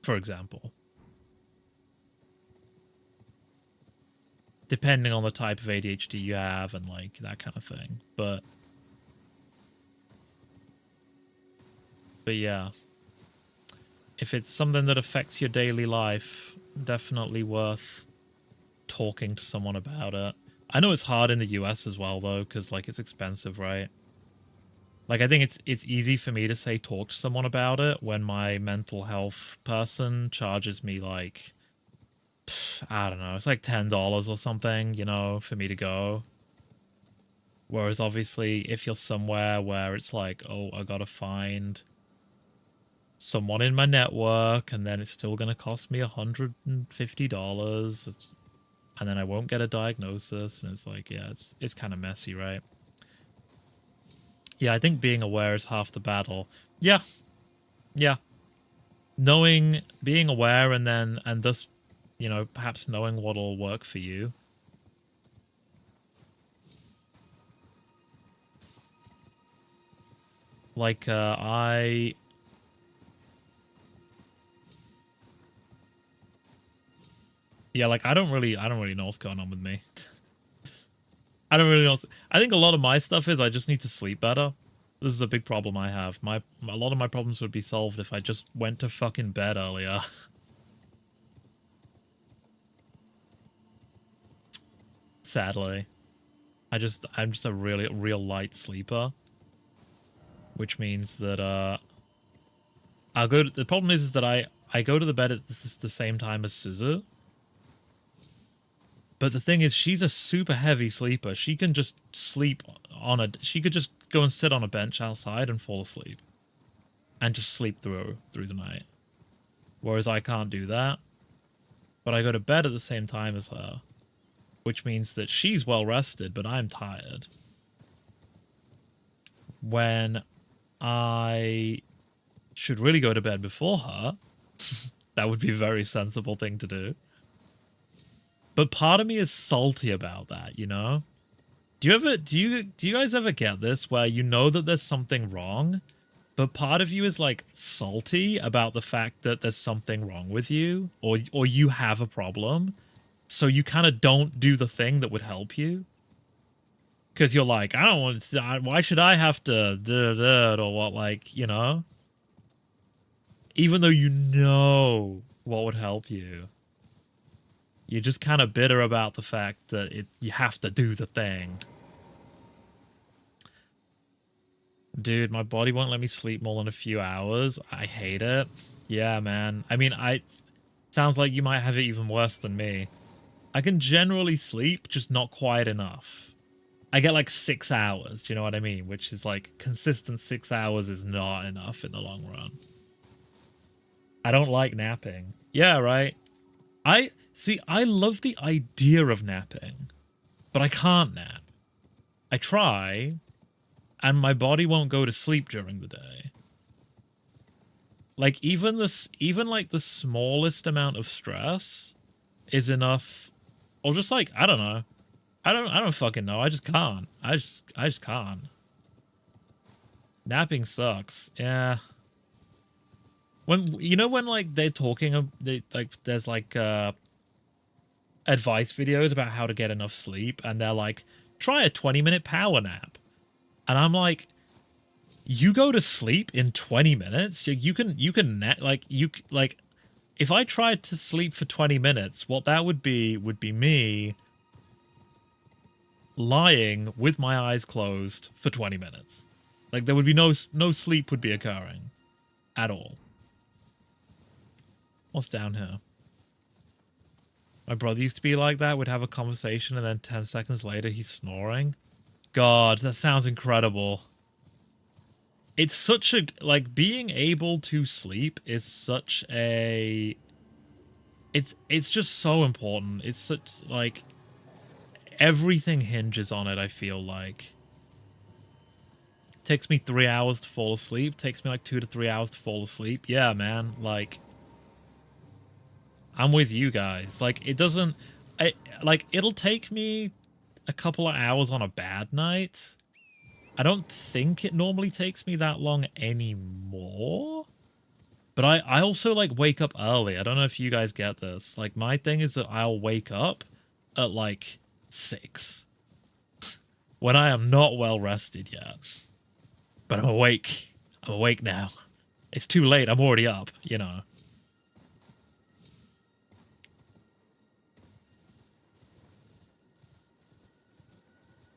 For example. depending on the type of ADHD you have and like that kind of thing. But yeah, if it's something that affects your daily life, definitely worth talking to someone about it. I know it's hard in the US as well though, because like it's expensive, right? Like I think it's easy for me to say talk to someone about it when my mental health person charges me like, I don't know, it's like $10 or something, you know, for me to go. Whereas obviously if you're somewhere where it's like, oh, I gotta find someone in my network and then it's still gonna cost me $150 and then I won't get a diagnosis, and it's like, yeah, it's kind of messy, right? Yeah, I think being aware is half the battle. Yeah. Yeah. Being aware and thus, you know, perhaps knowing what'll work for you. Like, yeah, like I don't really know what's going on with me. I don't really know. I think a lot of my stuff is I just need to sleep better. This is a big problem I have. A lot of my problems would be solved if I just went to fucking bed earlier. Sadly. I'm just a really real light sleeper. Which means that the problem is that I go to the bed at the same time as Suzu. But the thing is, she's a super heavy sleeper. She can just sleep she could just go and sit on a bench outside and fall asleep. And just sleep through the night. Whereas I can't do that. But I go to bed at the same time as her. Which means that she's well rested, but I'm tired. When I should really go to bed before her, that would be a very sensible thing to do. But part of me is salty about that, you know? Do you guys ever get this where you know that there's something wrong, but part of you is like salty about the fact that there's something wrong with you or you have a problem, so you kind of don't do the thing that would help you? Because you're like, I don't want to, why should I have to or what, like, you know? Even though you know what would help you. You're just kind of bitter about the fact that you have to do the thing. Dude, my body won't let me sleep more than a few hours. I hate it. Yeah, man. I mean, sounds like you might have it even worse than me. I can generally sleep, just not quite enough. I get like 6 hours, do you know what I mean? Which is like, consistent 6 hours is not enough in the long run. I don't like napping. Yeah, right? I love the idea of napping, but I can't nap. I try, and my body won't go to sleep during the day. Like even like the smallest amount of stress is enough, or just like, I don't know. I don't fucking know. I just can't. I just can't. Napping sucks. Yeah. When like they're talking, there's like advice videos about how to get enough sleep, and they're like, try a 20-minute power nap, and I'm like, you go to sleep in 20 minutes? You can if I tried to sleep for 20 minutes, what that would be me lying with my eyes closed for 20 minutes. Like there would be no sleep would be occurring at all. What's down here? My brother used to be like that. Would have a conversation and then 10 seconds later he's snoring. God, that sounds incredible. It's such a, like, being able to sleep is such a, it's just so important. It's such, like, everything hinges on it, I feel like. Takes me 3 hours to fall asleep. Takes me like 2 to 3 hours to fall asleep. Yeah, man, like, I'm with you guys. Like, it doesn't, it'll take me a couple of hours on a bad night. I don't think it normally takes me that long anymore. But I also, like, wake up early. I don't know if you guys get this. Like, my thing is that I'll wake up at like 6 when I am not well rested yet. But I'm awake. I'm awake now. It's too late. I'm already up, you know.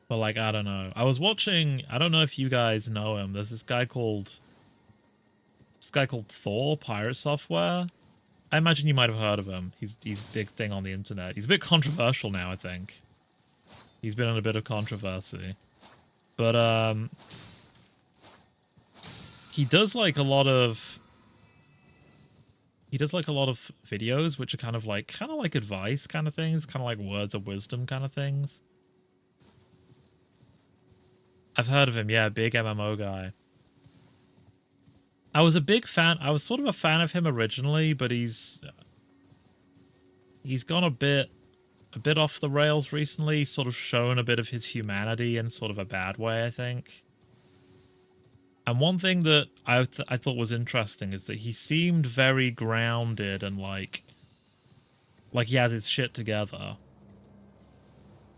But like, I don't know. I was watching, I don't know if you guys know him. There's this guy called Thor, Pirate Software. I imagine you might have heard of him. He's a big thing on the internet. He's a bit controversial now, I think. He's been in a bit of controversy. But he does like a lot of videos which are kind of like advice kind of things, kind of like words of wisdom kind of things. I've heard of him, yeah, big MMO guy. I was a big fan. I was sort of a fan of him originally, but he's gone a bit off the rails recently. He's sort of shown a bit of his humanity in sort of a bad way, I think. And one thing that I thought was interesting is that he seemed very grounded and like he has his shit together.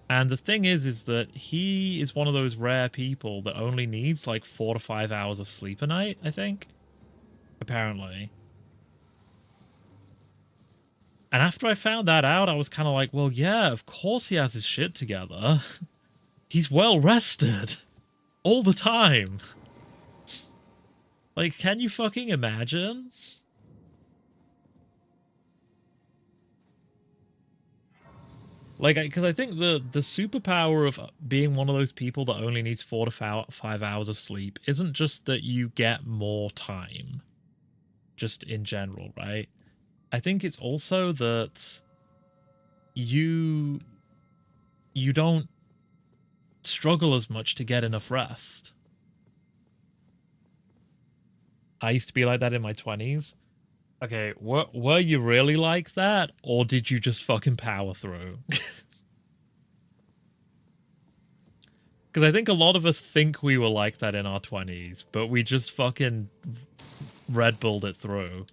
And the thing is that he is one of those rare people that only needs like 4 to 5 hours of sleep a night, I think. Apparently. And after I found that out, I was kind of like, well, yeah, of course he has his shit together. He's well rested. All the time. Like, can you fucking imagine? Like, because I think the superpower of being one of those people that only needs 4 to 5 hours of sleep isn't just that you get more time. Just in general, right? I think it's also that you don't struggle as much to get enough rest. I used to be like that in my 20s. Okay, were you really like that, or did you just fucking power through? Because I think a lot of us think we were like that in our 20s, but we just fucking Red Bulled it through.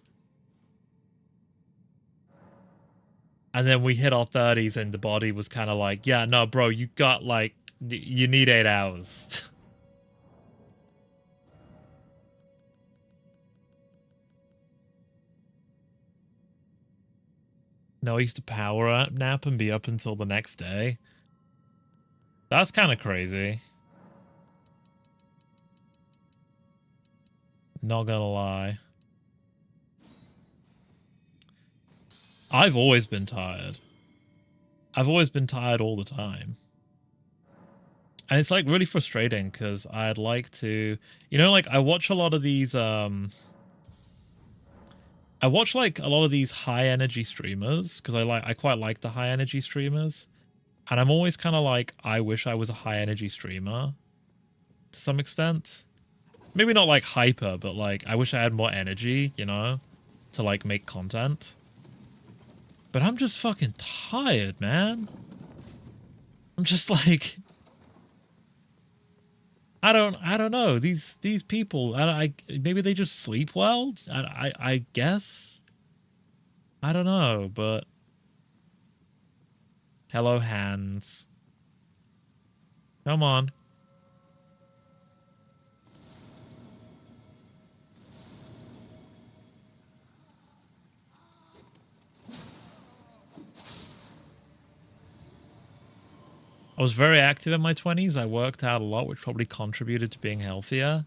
And then we hit our 30s and the body was kind of like, yeah, no, bro, you got like, you need 8 hours. No, I used to power nap and be up until the next day. That's kind of crazy. Not gonna lie. I've always been tired. I've always been tired all the time. And it's like really frustrating because I'd like to, you know, like I watch a lot of these, I watch like a lot of these high energy streamers because I quite like the high energy streamers. And I'm always kind of like, I wish I was a high energy streamer to some extent. Maybe not like hyper, but like I wish I had more energy, you know, to like make content. But I'm just fucking tired, man. I'm just like, I don't know. These people, maybe they just sleep well. I guess. I don't know, but hello, hands. Come on. I was very active in my 20s. I worked out a lot, which probably contributed to being healthier.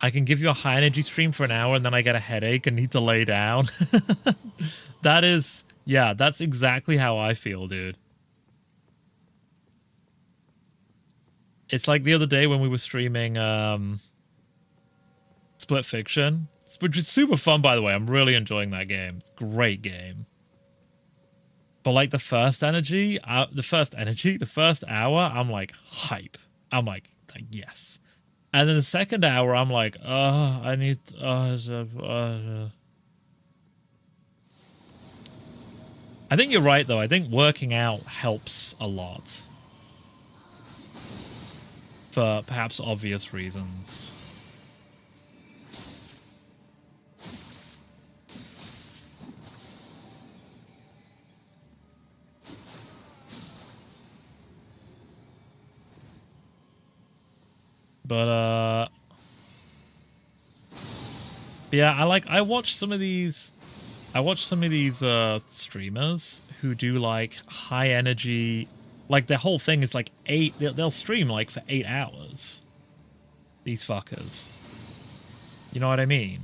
I can give you a high energy stream for an hour and then I get a headache and need to lay down. That is, yeah, that's exactly how I feel, dude. It's like the other day when we were streaming Split Fiction, which is super fun, by the way. I'm really enjoying that game. Great game. But like the first hour, I'm like hype. I'm like yes. And then the second hour, I'm like, I need. I think you're right, though. I think working out helps a lot. For perhaps obvious reasons. But yeah, I watch some of these streamers who do like high energy, like their whole thing is like they'll stream like for 8 hours. These fuckers. You know what I mean?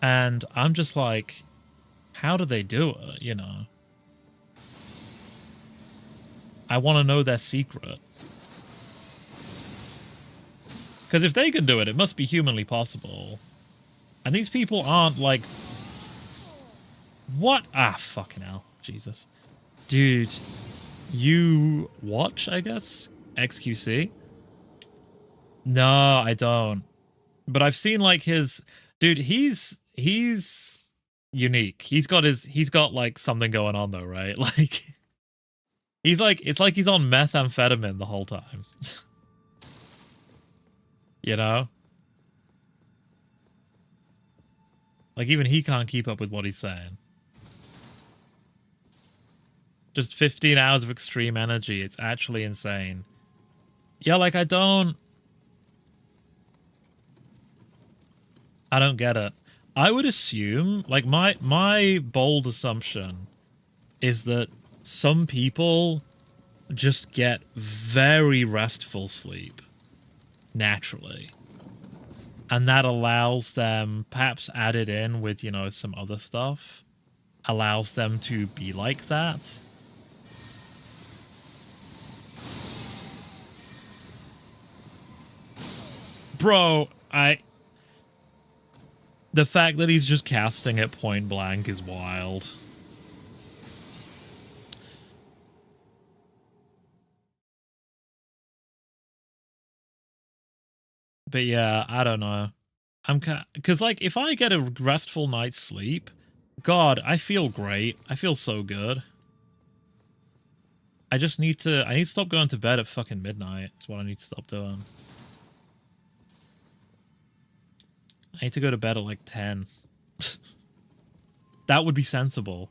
And I'm just like, how do they do it, you know? I want to know their secret. Because if they can do it, it must be humanly possible. And these people aren't like... What? Ah, fucking hell. Jesus. Dude, you watch, I guess? XQC? No, I don't. But I've seen like his... Dude, he's unique. He's got like something going on though, right? Like... He's like... It's like he's on methamphetamine the whole time. You know? Like, even he can't keep up with what he's saying. Just 15 hours of extreme energy. It's actually insane. Yeah, like, I don't get it. I would assume, like, my bold assumption is that some people just get very restful sleep naturally. And that allows them, perhaps added in with, you know, some other stuff, allows them to be like that. Bro, the fact that he's just casting it point blank is wild. But yeah, I don't know. Because, like, if I get a restful night's sleep, God, I feel great. I feel so good. I need to stop going to bed at fucking midnight. That's what I need to stop doing. I need to go to bed at like 10. That would be sensible.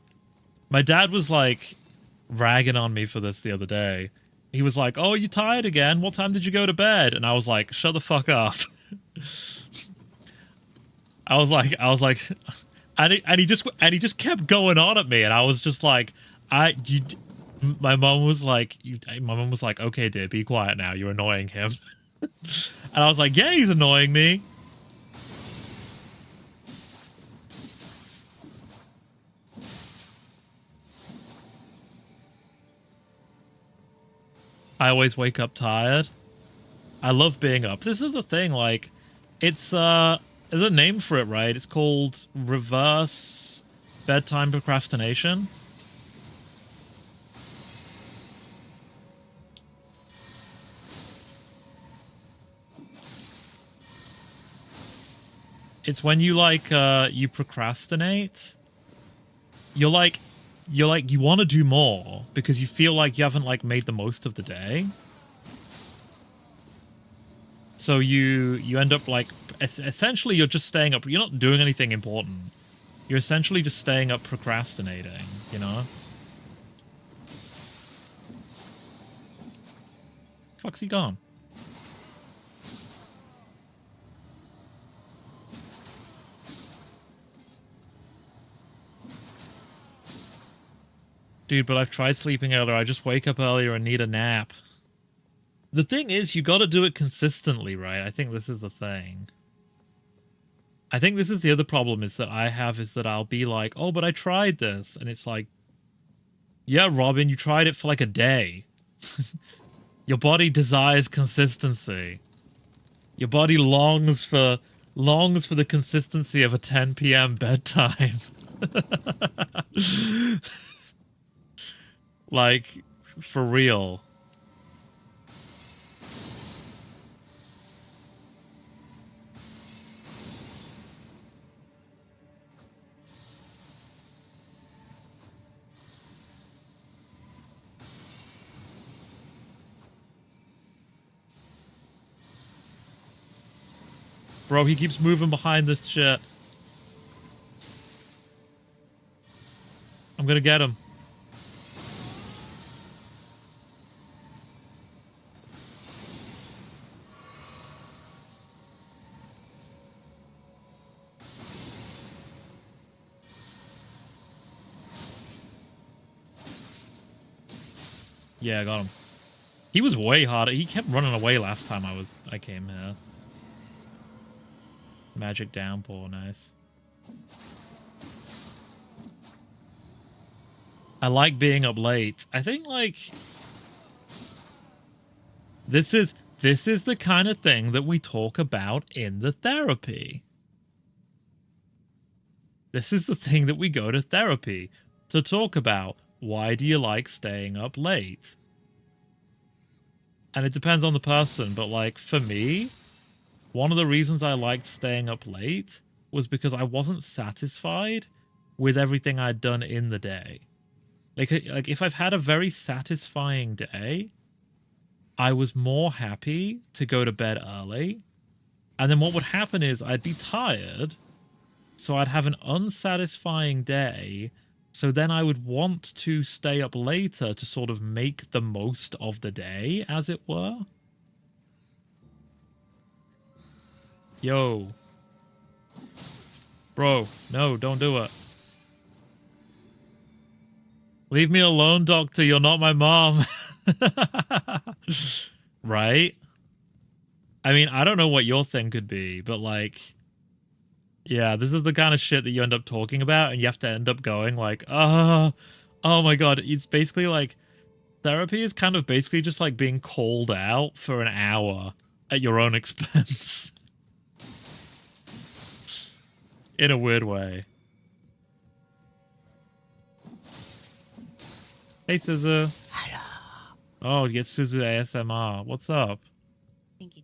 My dad was like ragging on me for this the other day. He was like, "Oh, you tired again? What time did you go to bed?" And I was like, "Shut the fuck up." I was like, and he just kept going on at me, and I was just like, my mom was like, "Okay, dear, be quiet now. You're annoying him." And I was like, "Yeah, he's annoying me." I always wake up tired. I love being up. This is the thing, like, it's, there's a name for it, right? It's called reverse bedtime procrastination. It's when you, like, you procrastinate. You want to do more because you feel like you haven't, like, made the most of the day. So you end up, like, essentially you're just staying up. You're not doing anything important. You're essentially just staying up procrastinating, you know? Fuck's he gone? Dude, but I've tried sleeping earlier. I just wake up earlier and need a nap. The thing is, you gotta do it consistently, right? I think this is the thing. I think this is the other problem is that I have is that I'll be like, "Oh, but I tried this." And it's like, yeah, Robin, you tried it for like a day. Your body desires consistency. Your body longs for the consistency of a 10 p.m. bedtime. Like, for real. Bro, he keeps moving behind this shit. I'm gonna get him. Yeah, I got him. He was way harder. He kept running away last time I came here. Magic downpour, nice. I like being up late. I think like this is the kind of thing that we talk about in the therapy. This is the thing that we go to therapy to talk about. Why do you like staying up late? And it depends on the person, but like for me, one of the reasons I liked staying up late was because I wasn't satisfied with everything I'd done in the day. Like if I've had a very satisfying day, I was more happy to go to bed early. And then what would happen is I'd be tired, so I'd have an unsatisfying day. So then I would want to stay up later to sort of make the most of the day, as it were. Yo. Bro, no, don't do it. Leave me alone, doctor. You're not my mom. Right? I mean, I don't know what your thing could be, but like... Yeah, this is the kind of shit that you end up talking about, and you have to end up going like, oh my god. It's basically like, therapy is kind of basically just like being called out for an hour at your own expense. In a weird way. Hey, Suzu. Hello. Oh, get Suzu ASMR. What's up? Thank you.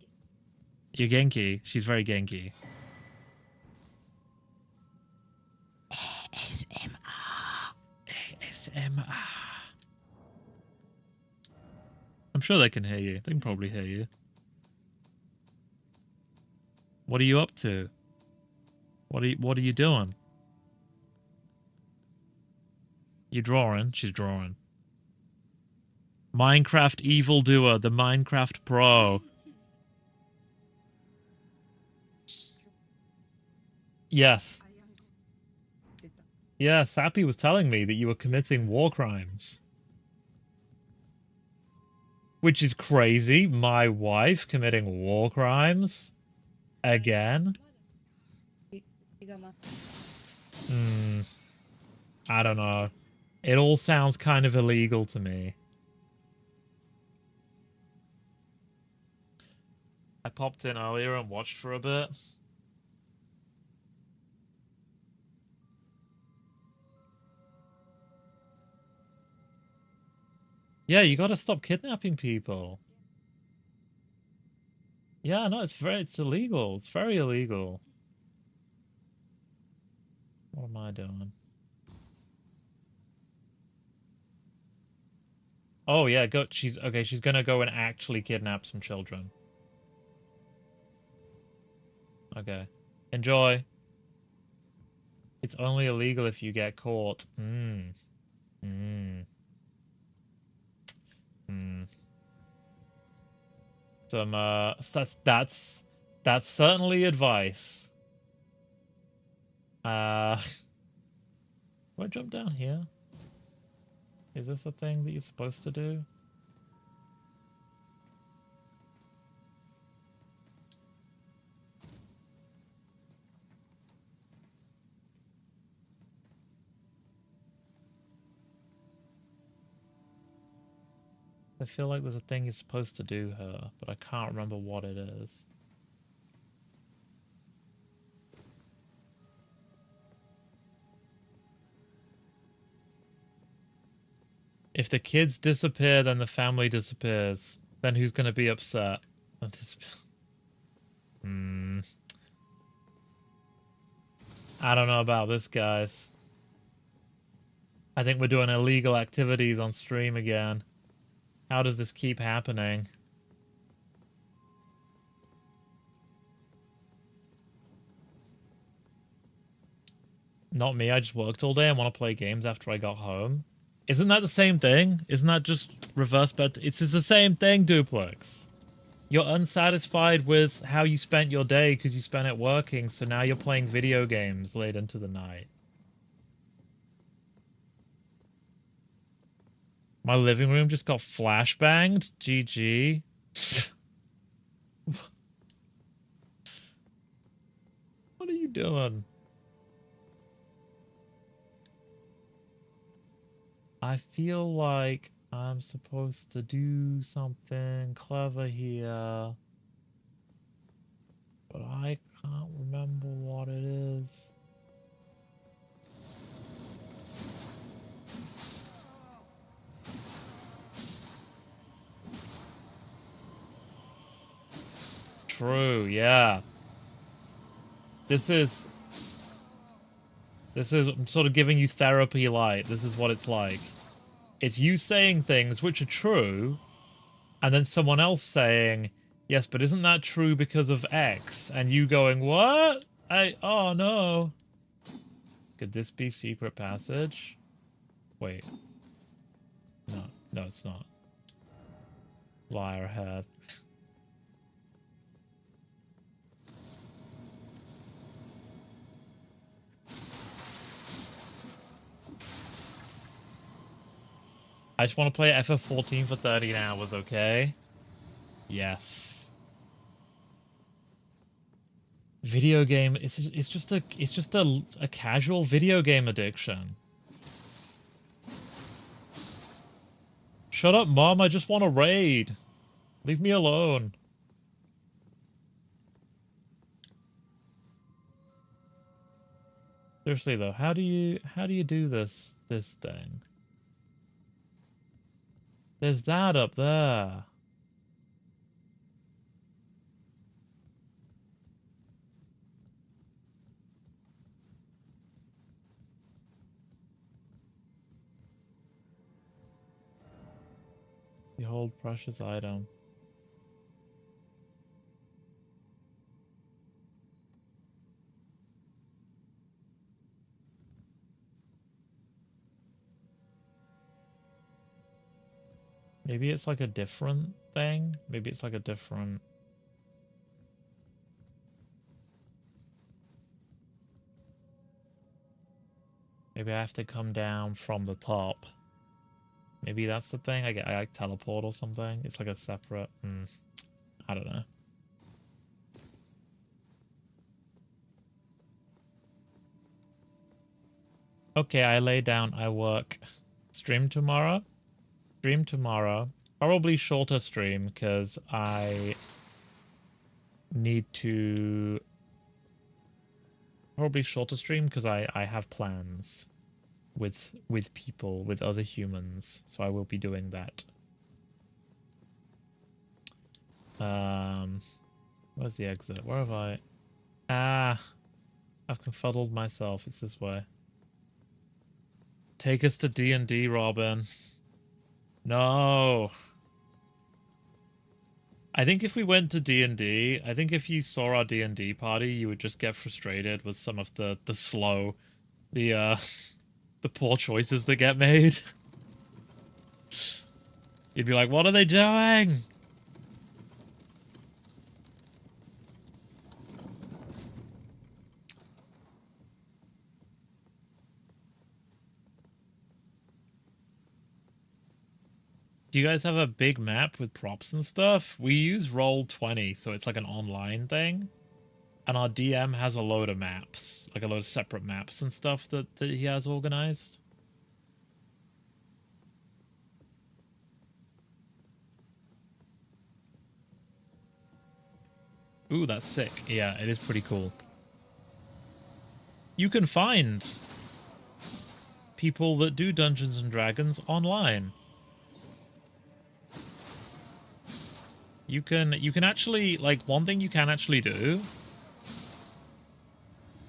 You're Genki. She's very Genki. ASMR. ASMR. I'm sure they can hear you. They can probably hear you. What are you up to? What are you doing? You drawing? She's drawing. Minecraft evildoer, the Minecraft pro. Yes. Yeah, Sappy was telling me that you were committing war crimes. Which is crazy. My wife committing war crimes? Again? I don't know. It all sounds kind of illegal to me. I popped in earlier and watched for a bit. Yeah, you gotta stop kidnapping people. Yeah, no, it's illegal. It's very illegal. What am I doing? Oh yeah, she's gonna go and actually kidnap some children. Okay. Enjoy. It's only illegal if you get caught. Some that's certainly advice. Do I jump down here? Is this a thing that you're supposed to do? I feel like there's a thing you're supposed to do here, but I can't remember what it is. If the kids disappear, then the family disappears. Then who's going to be upset? I don't know about this, guys. I think we're doing illegal activities on stream again. How does this keep happening? Not me, I just worked all day and want to play games after I got home. Isn't that the same thing? Isn't that just reverse bet? It's the same thing, Duplex. You're unsatisfied with how you spent your day because you spent it working, so now you're playing video games late into the night. My living room just got flashbanged. GG. What are you doing? I feel like I'm supposed to do something clever here, but I can't remember what it is. True, yeah. This is I'm sort of giving you therapy light. This is what it's like. It's you saying things which are true, and then someone else saying, yes, but isn't that true because of X? And you going, what? Oh no. Could this be secret passage? Wait. No, it's not. Liar head. I just want to play FF14 for 13 hours, okay? Yes. Video game, it's just a casual video game addiction. Shut up, Mom, I just want to raid. Leave me alone. Seriously though, how do you do this thing? There's that up there. Behold precious item. Maybe it's like a different thing? Maybe it's like a different... Maybe I have to come down from the top. Maybe that's the thing? I like teleport or something? It's like a separate... I don't know. Okay, I lay down, I work. Stream tomorrow? Stream tomorrow. Probably shorter stream, because I need to... Probably shorter stream, because I have plans with people, with other humans, so I will be doing that. Where's the exit? Where have I... Ah, I've confuddled myself. It's this way. Take us to D&D, Robin. No. I think if we went to D&D, I think if you saw our D&D party, you would just get frustrated with some of the slow, the poor choices that get made. You'd be like, what are they doing? Do you guys have a big map with props and stuff? We use Roll20, so it's like an online thing. And our DM has a load of maps, like a load of separate maps and stuff that he has organized. Ooh, that's sick. Yeah, it is pretty cool. You can find people that do Dungeons and Dragons online. You can actually, like, one thing you can actually do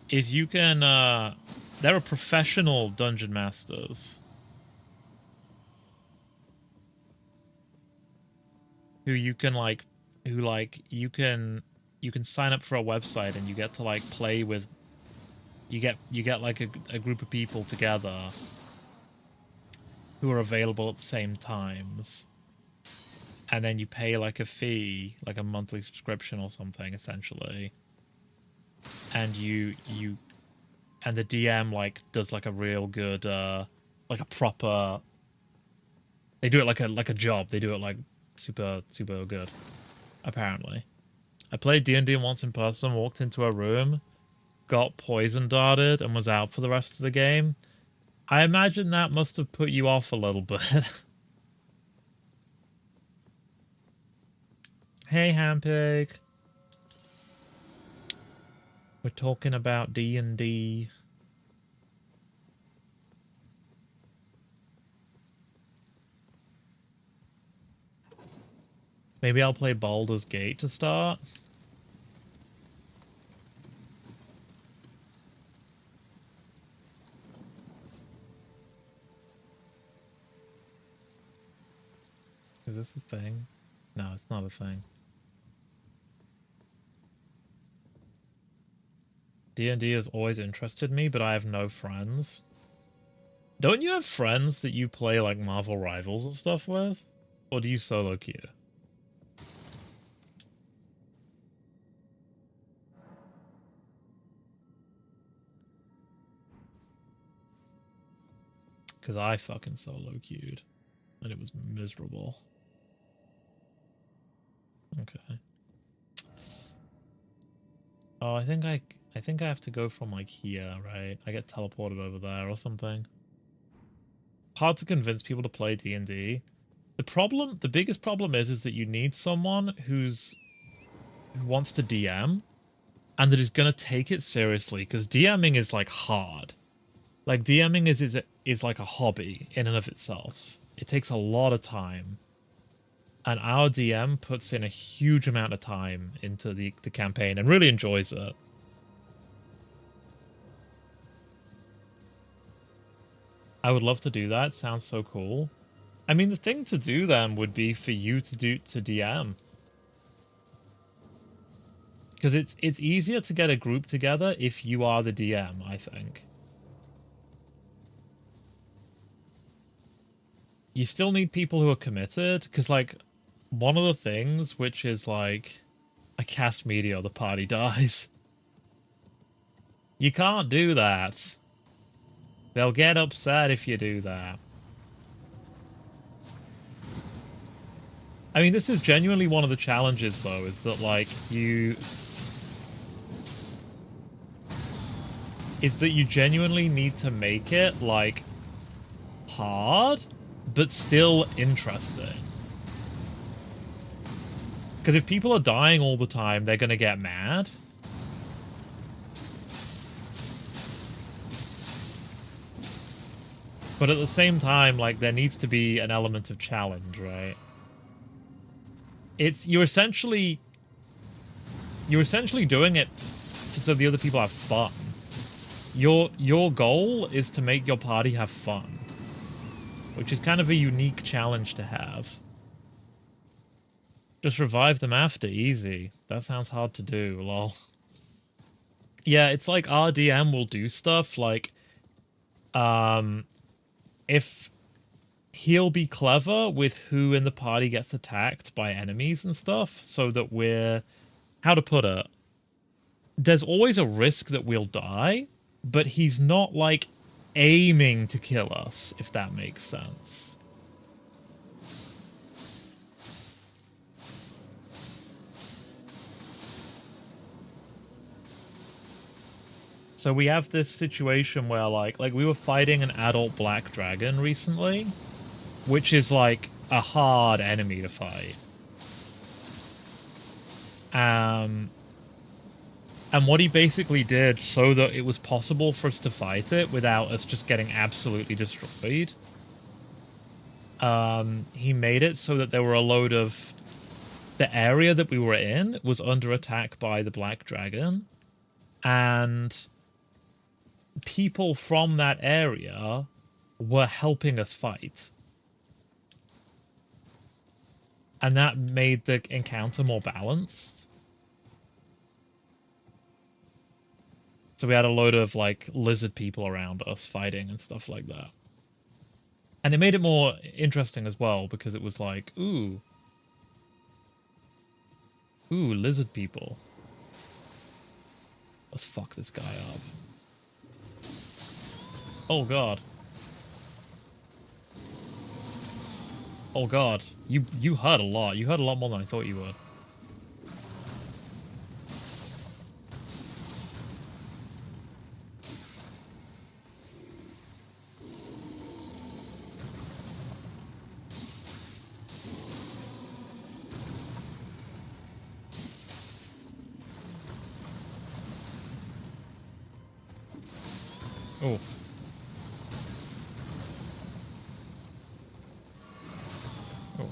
is you can, there are professional dungeon masters who you can, like, you can sign up for a website and you get to, like, play with You get like a group of people together who are available at the same times, and then you pay like a fee, like a monthly subscription or something, essentially. And and the DM like does like a real good like a proper. They do it like a job. They do it like super good. Apparently, I played D&D once in person. Walked into a room, got poison darted, and was out for the rest of the game. I imagine that must have put you off a little bit. Hey, Hampig. We're talking about D&D. Maybe I'll play Baldur's Gate to start. Is this a thing? No, it's not a thing. D&D has always interested me, but I have no friends. Don't you have friends that you play like Marvel Rivals and stuff with? Or do you solo queue? Because I fucking solo queued. And it was miserable. Okay. Oh, I think I have to go from like here, right? I get teleported over there or something. Hard to convince people to play D&D. The biggest problem is that you need someone who wants to DM and that is gonna take it seriously, because DMing is like hard. Like DMing is like a hobby in and of itself. It takes a lot of time. And our DM puts in a huge amount of time into the campaign and really enjoys it. I would love to do that. Sounds so cool. I mean, the thing to do then would be for you to DM. Because it's easier to get a group together if you are the DM, I think. You still need people who are committed, because like one of the things which is like I cast meteor, the party dies. You can't do that. They'll get upset if you do that. I mean, this is genuinely one of the challenges, though, is that, like, you genuinely need to make it, like, hard, but still interesting. Because if people are dying all the time, they're going to get mad. But at the same time, like, there needs to be an element of challenge, right? You're essentially doing it so the other people have fun. Your goal is to make your party have fun, which is kind of a unique challenge to have. Just revive them after, easy. That sounds hard to do, lol. Yeah, it's like our DM will do stuff like, if he'll be clever with who in the party gets attacked by enemies and stuff, so that we're... How to put it? There's always a risk that we'll die, but he's not, like, aiming to kill us, if that makes sense. So we have this situation where, like we were fighting an adult black dragon recently, which is, like, a hard enemy to fight. And what he basically did, so that it was possible for us to fight it without us just getting absolutely destroyed, he made it so that there were a load of... The area that we were in was under attack by the black dragon, and people from that area were helping us fight. And that made the encounter more balanced. So we had a load of like lizard people around us fighting and stuff like that. And it made it more interesting as well because it was like, ooh, lizard people. Let's fuck this guy up. Oh god. Oh god. You hurt a lot. You hurt a lot more than I thought you would. Oh. Oh.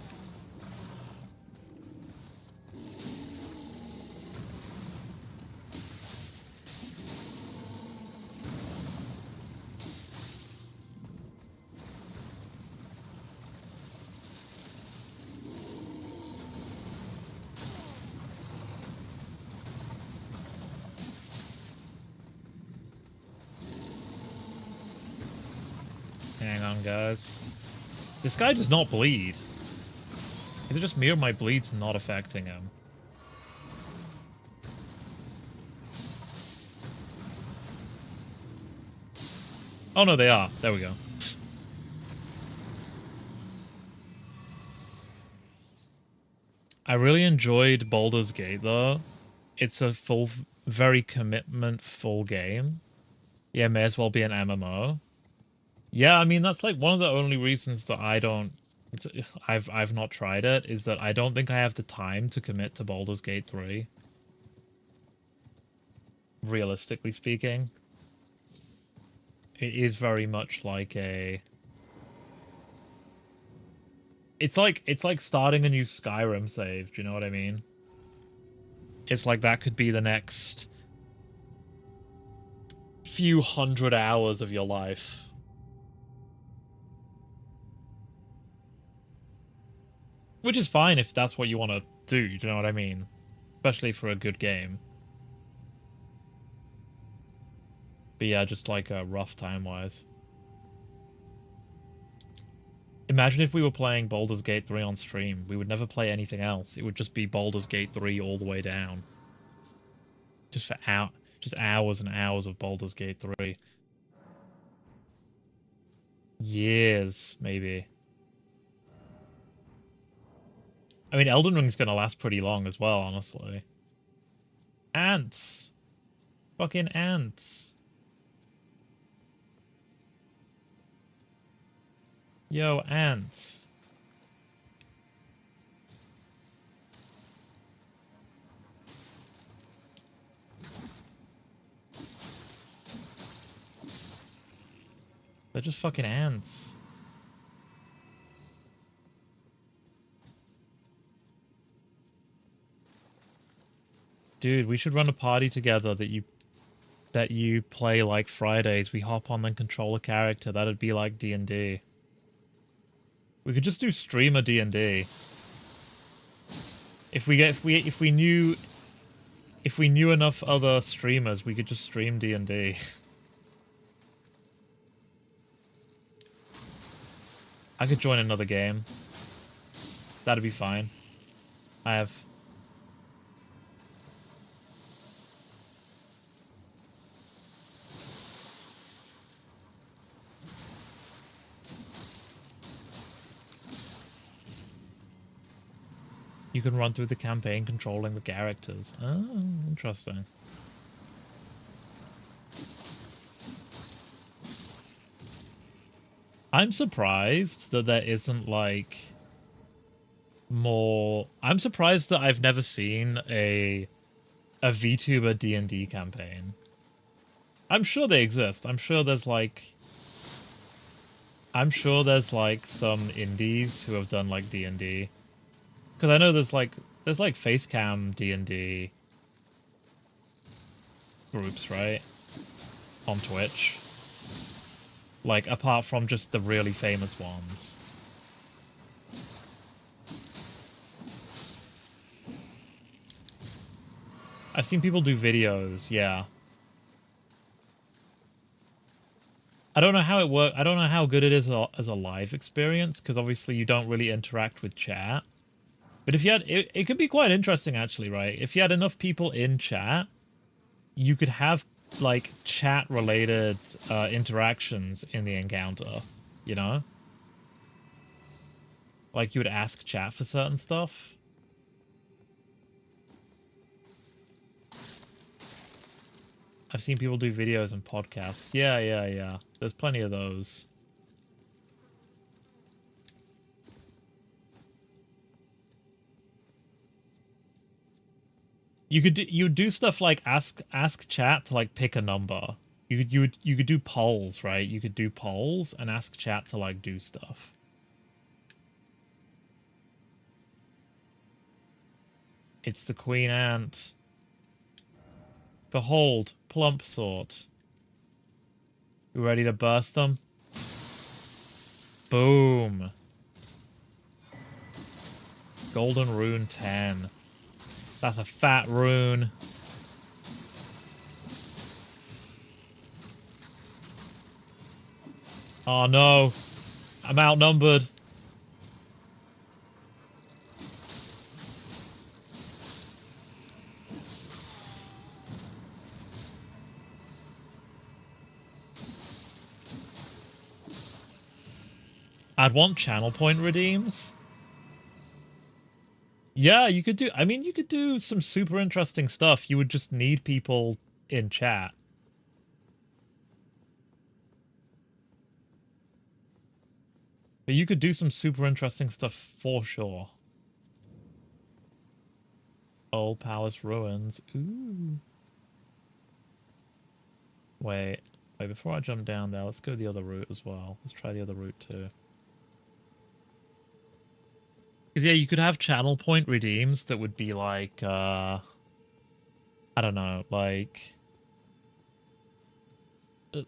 Hang on, guys. This guy does not bleed. Is it just me or my bleed's not affecting him? Oh no, they are. There we go. I really enjoyed Baldur's Gate though. It's a very commitment-full game. Yeah, may as well be an MMO. Yeah, I mean that's like one of the only reasons that I've not tried it is that I don't think I have the time to commit to Baldur's Gate 3. Realistically speaking. It is very much like a it's like starting a new Skyrim save, do you know what I mean? It's like that could be the next few hundred hours of your life. Which is fine if that's what you want to do, do you know what I mean? Especially for a good game. But yeah, just like rough time-wise. Imagine if we were playing Baldur's Gate 3 on stream. We would never play anything else. It would just be Baldur's Gate 3 all the way down. Just for just hours and hours of Baldur's Gate 3. Years, maybe. I mean, Elden Ring's gonna last pretty long as well, honestly. Ants! Fucking ants! Yo, ants. They're just fucking ants. Dude, we should run a party together that you play like Fridays. We hop on and control a character. That'd be like D&D. We could just do streamer D&D. If we knew enough other streamers, we could just stream D&D. I could join another game. That'd be fine. I have You can run through the campaign controlling the characters. Oh, interesting. I'm surprised that there isn't, like, more... I'm surprised that I've never seen a VTuber D&D campaign. I'm sure they exist. I'm sure there's, like, some indies who have done, like, D&D. Because I know there's Facecam D&D groups, right? On Twitch. Like, apart from just the really famous ones. I've seen people do videos, yeah. I don't know how it works. I don't know how good it is as a live experience, because obviously you don't really interact with chat. But if you had, it could be quite interesting actually, right? If you had enough people in chat, you could have like chat related interactions in the encounter, you know? Like you would ask chat for certain stuff. I've seen people do videos and podcasts. Yeah, yeah, yeah. There's plenty of those. You'd do stuff like ask chat to like pick a number. You could do polls, right? You could do polls and ask chat to like do stuff. It's the queen ant. Behold, plump sort. You ready to burst them? Boom. Golden rune 10. That's a fat rune. Oh no. I'm outnumbered. I'd want channel point redeems. Yeah, you could do... I mean, you could do some super interesting stuff. You would just need people in chat. But you could do some super interesting stuff for sure. Old Palace Ruins. Ooh. Wait, before I jump down there, let's go the other route as well. Let's try the other route too. Because, yeah, you could have channel point redeems that would be like, I don't know, like...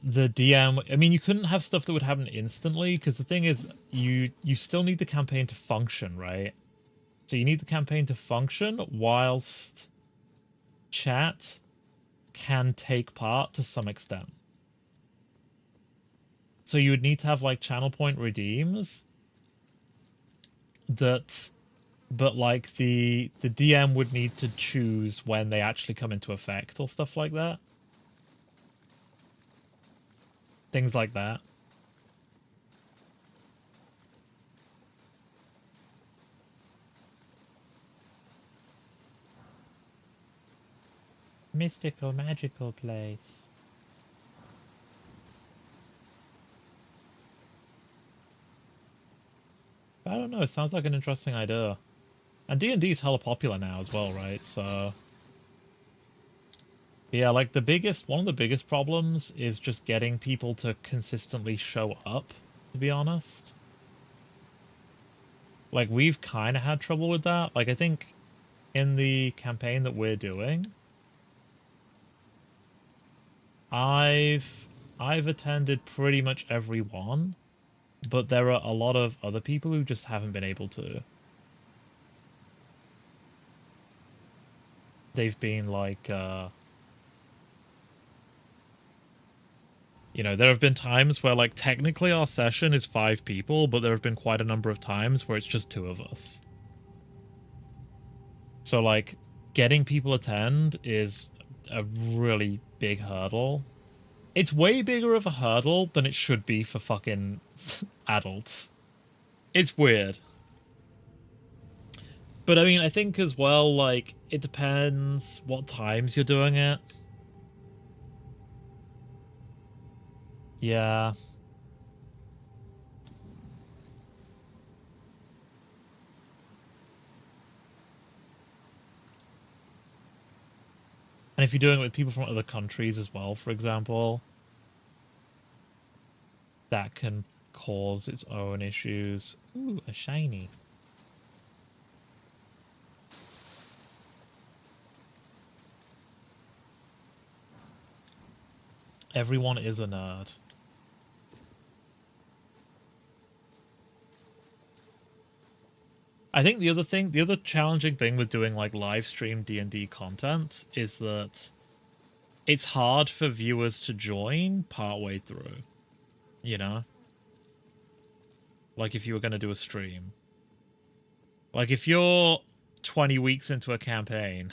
The DM... I mean, you couldn't have stuff that would happen instantly, because the thing is, you still need the campaign to function, right? So you need the campaign to function whilst chat can take part to some extent. So you would need to have, like, channel point redeems that... But, like, the DM would need to choose when they actually come into effect or stuff like that. Things like that. Mystical, magical place. I don't know, it sounds like an interesting idea. And D&D is hella popular now as well, right? So... Yeah, like one of the biggest problems is just getting people to consistently show up, to be honest. Like, we've kind of had trouble with that. Like, I think in the campaign that we're doing, I've attended pretty much every one, but there are a lot of other people who just haven't been able to. They've been like, you know, there have been times where, like, technically our session is 5 people, but there have been quite a number of times where it's just 2 of us. So, like, getting people attend is a really big hurdle. It's way bigger of a hurdle than it should be for fucking adults. It's weird. But, I mean, I think as well, like, it depends what times you're doing it. Yeah. And if you're doing it with people from other countries as well, for example, that can cause its own issues. Ooh, a shiny. Everyone is a nerd. I think the other challenging thing with doing like live stream D&D content is that it's hard for viewers to join partway through. You know? Like if you were going to do a stream. Like if you're 20 weeks into a campaign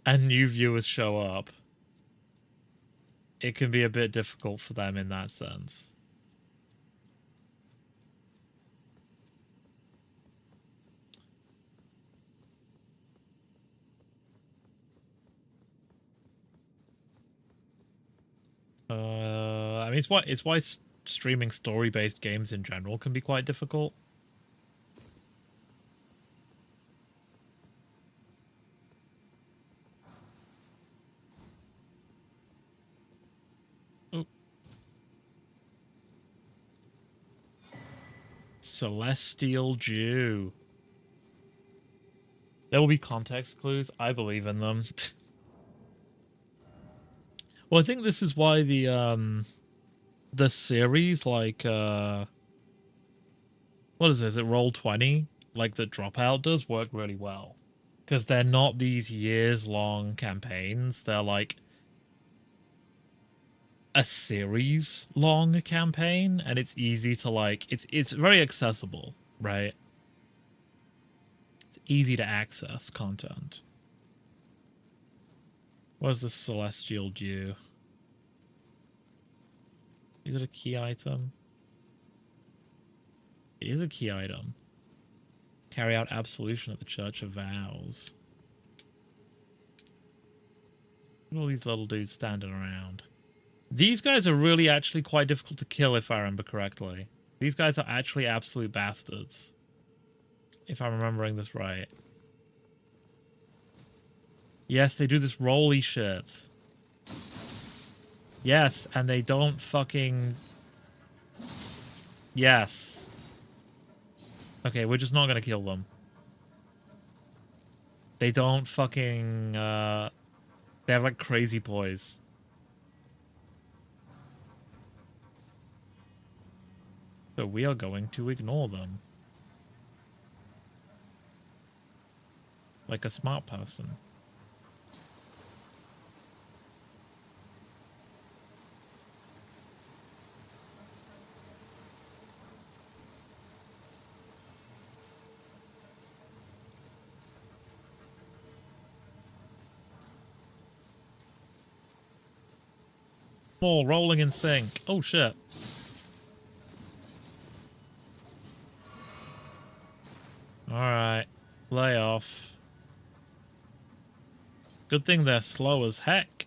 and new viewers show up, it can be a bit difficult for them in that sense. I mean, it's why streaming story-based games in general can be quite difficult. Oh. Celestial Jew. There will be context clues. I believe in them. Well, I think this is why the series like what is it? Is it Roll20? Like the Dropout does work really well. Because they're not these years-long campaigns. They're like a series-long campaign, and it's easy to like it's very accessible, right? It's easy to access content. What is this Celestial Dew? Is it a key item? It is a key item. Carry out absolution at the Church of Vows. Look at all these little dudes standing around. These guys are really actually quite difficult to kill, if I remember correctly. These guys are actually absolute bastards. If I'm remembering this right. Yes, they do this rolly shit. Yes, and they don't fucking... Yes. Okay, we're just not gonna kill them. They don't fucking... They have like crazy poise. So we are going to ignore them. Like a smart person. More rolling in sync. Oh shit. Alright. Lay off. Good thing they're slow as heck.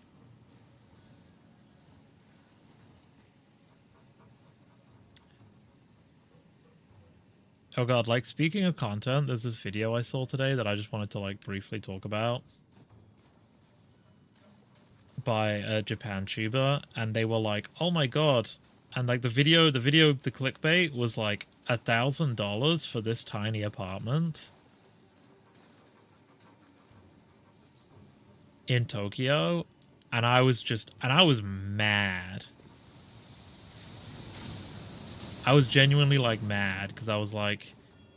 Oh god, like speaking of content, there's this video I saw today that I just wanted to like briefly talk about. By a Japan tuber, and they were like, oh my god. And like the clickbait was like $1,000 for this tiny apartment in Tokyo. And I was mad. I was genuinely like mad because I was like,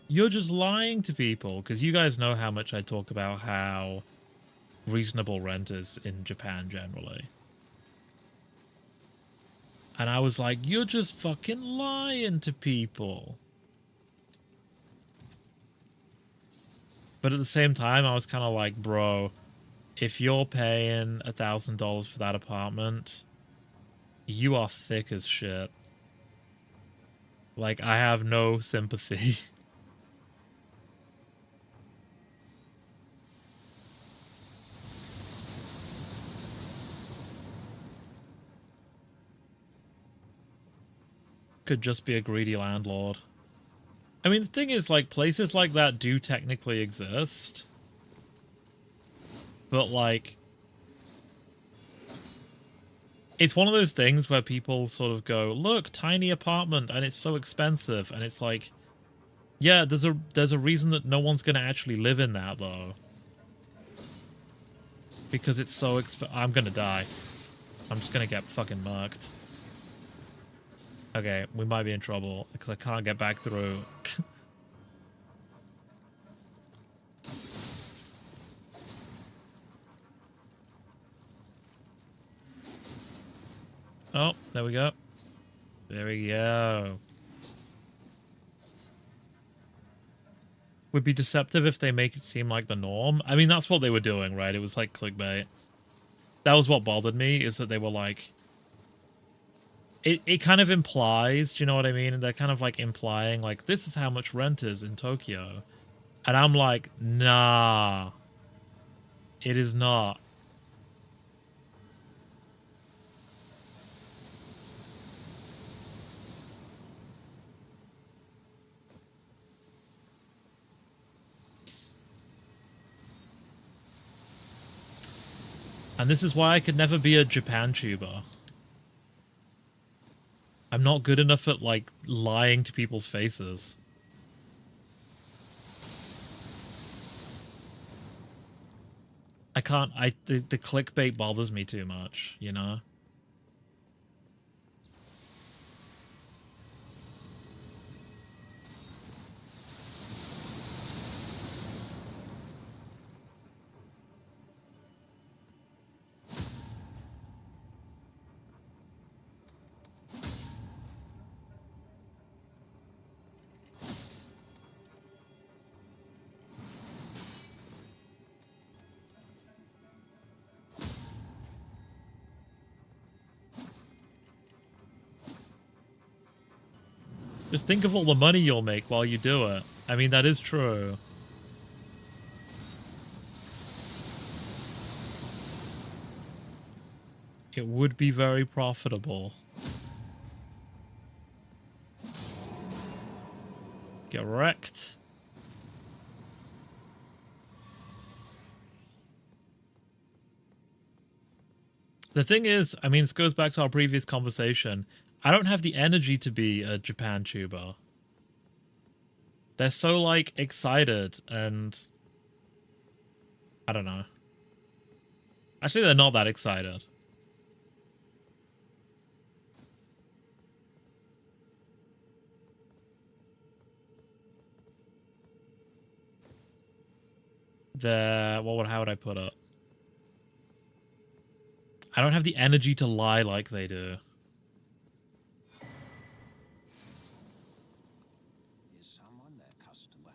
you're just lying to people. Because you guys know how much I talk about how reasonable rent is in Japan generally. And I was like, you're just fucking lying to people. But at the same time, I was kind of like, bro, if you're paying $1,000 for that apartment, you are thick as shit. Like, I have no sympathy. Could just be a greedy landlord. I mean, the thing is, like, places like that do technically exist. But, like, it's one of those things where people sort of go, look, tiny apartment, and it's so expensive. And it's like, yeah, there's a reason that no one's going to actually live in that, though. Because it's so I'm going to die. I'm just going to get fucking murked. Okay, we might be in trouble, because I can't get back through. Oh, there we go. There we go. Would be deceptive if they make it seem like the norm. I mean, that's what they were doing, right? It was like clickbait. That was what bothered me, is that they were like... It kind of implies, do you know what I mean? And they're kind of like implying, like, this is how much rent is in Tokyo. And I'm like, nah. It is not. And this is why I could never be a Japan tuber. I'm not good enough at, like, lying to people's faces. I can't, the clickbait bothers me too much, you know? Just think of all the money you'll make while you do it. I mean, that is true. It would be very profitable. Get wrecked. The thing is, I mean, this goes back to our previous conversation. I don't have the energy to be a Japan tuber. They're so, like, excited and... I don't know. Actually, they're not that excited. They're... how would I put it? I don't have the energy to lie like they do. Is someone their customer?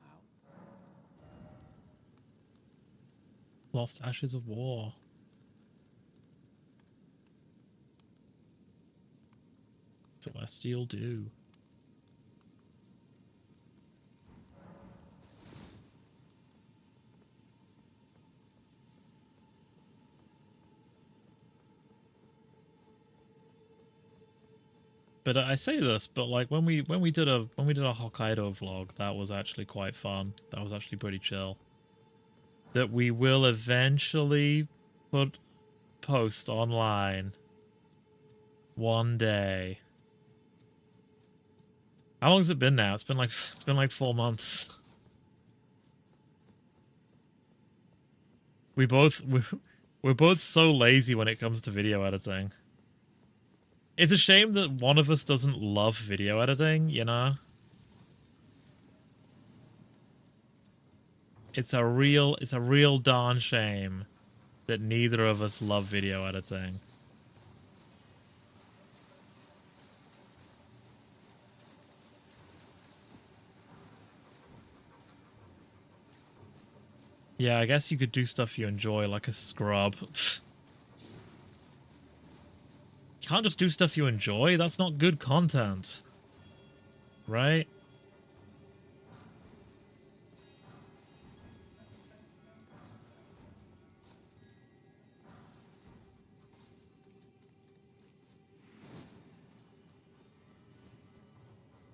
How? Lost Ashes of War. Celestial Dew. But I say this, but like when we did a Hokkaido vlog, that was actually quite fun. That was actually pretty chill. That we will eventually post online one day. How long has it been now? It's been like 4 months. We're both so lazy when it comes to video editing. It's a shame that one of us doesn't love video editing, you know? It's a real darn shame that neither of us love video editing. Yeah, I guess you could do stuff you enjoy, like a scrub. You can't just do stuff you enjoy. That's not good content. Right?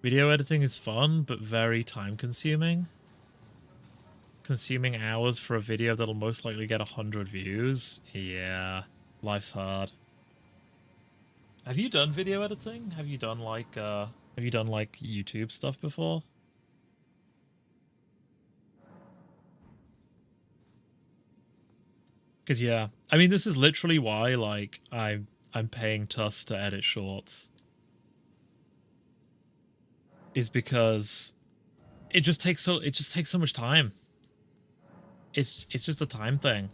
Video editing is fun, but very time-consuming. Consuming hours for a video that'll most likely get 100 views. Yeah, life's hard. Have you done video editing? Have you done like YouTube stuff before? Because yeah, I mean, this is literally why like I'm paying Tuss to edit shorts. Is because it just takes so much time. It's just a time thing.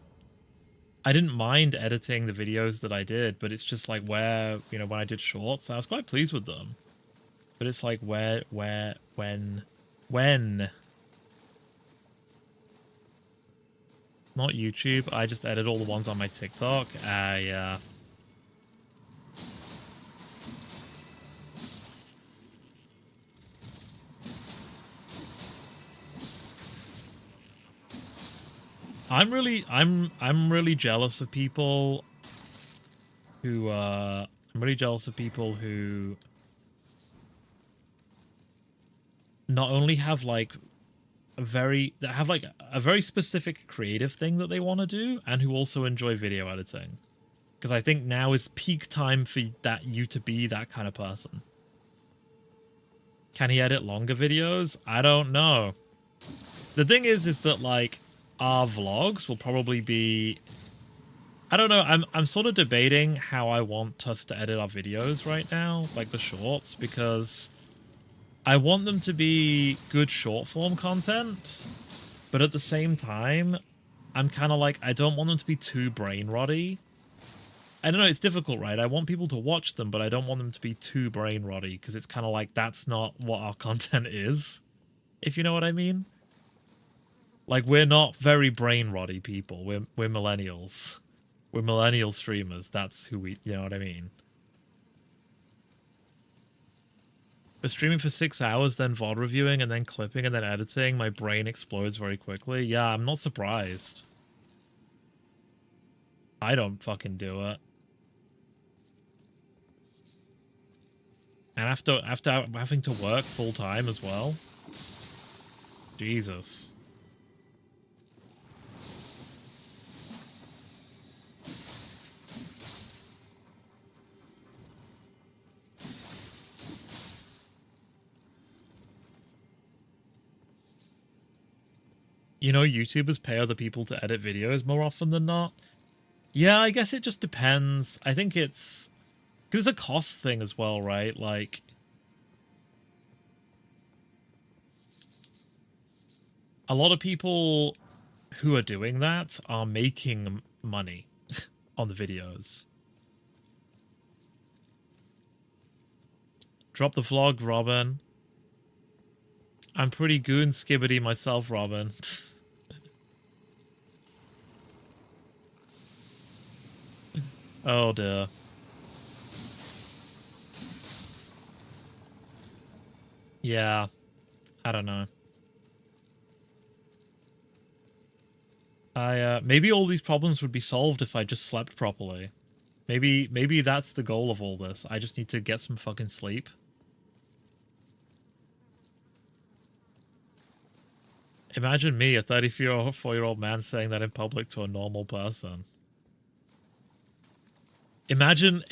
I didn't mind editing the videos that I did, but it's just like where, you know, when I did shorts, I was quite pleased with them. But it's like when. Not YouTube, I just edit all the ones on my TikTok. Yeah. I'm really jealous of people who I'm really jealous of people who not only have like a very specific creative thing that they want to do, and who also enjoy video editing. Because I think now is peak time for you to be that kind of person. Can he edit longer videos? I don't know. The thing is that like our vlogs will probably be, I don't know, I'm sort of debating how I want us to edit our videos right now, like the shorts, because I want them to be good short form content, but at the same time, I'm kind of like, I don't want them to be too brain rotty. I don't know, it's difficult, right? I want people to watch them, but I don't want them to be too brain rotty, because it's kind of like, that's not what our content is, if you know what I mean. Like, we're not very brain rotty people. We're millennials. We're millennial streamers. That's who we, you know what I mean? But streaming for 6 hours, then VOD reviewing, and then clipping, and then editing, my brain explodes very quickly. Yeah, I'm not surprised. I don't fucking do it. And after having to work full time as well. Jesus. You know, YouTubers pay other people to edit videos more often than not. Yeah, I guess it just depends. I think it's... because it's a cost thing as well, right? Like... a lot of people who are doing that are making money on the videos. Drop the vlog, Robin. I'm pretty goon skibbity myself, Robin. Oh dear. Yeah. I don't know. Maybe all these problems would be solved if I just slept properly. Maybe that's the goal of all this. I just need to get some fucking sleep. Imagine me, a 34-year-old man, saying that in public to a normal person. Imagine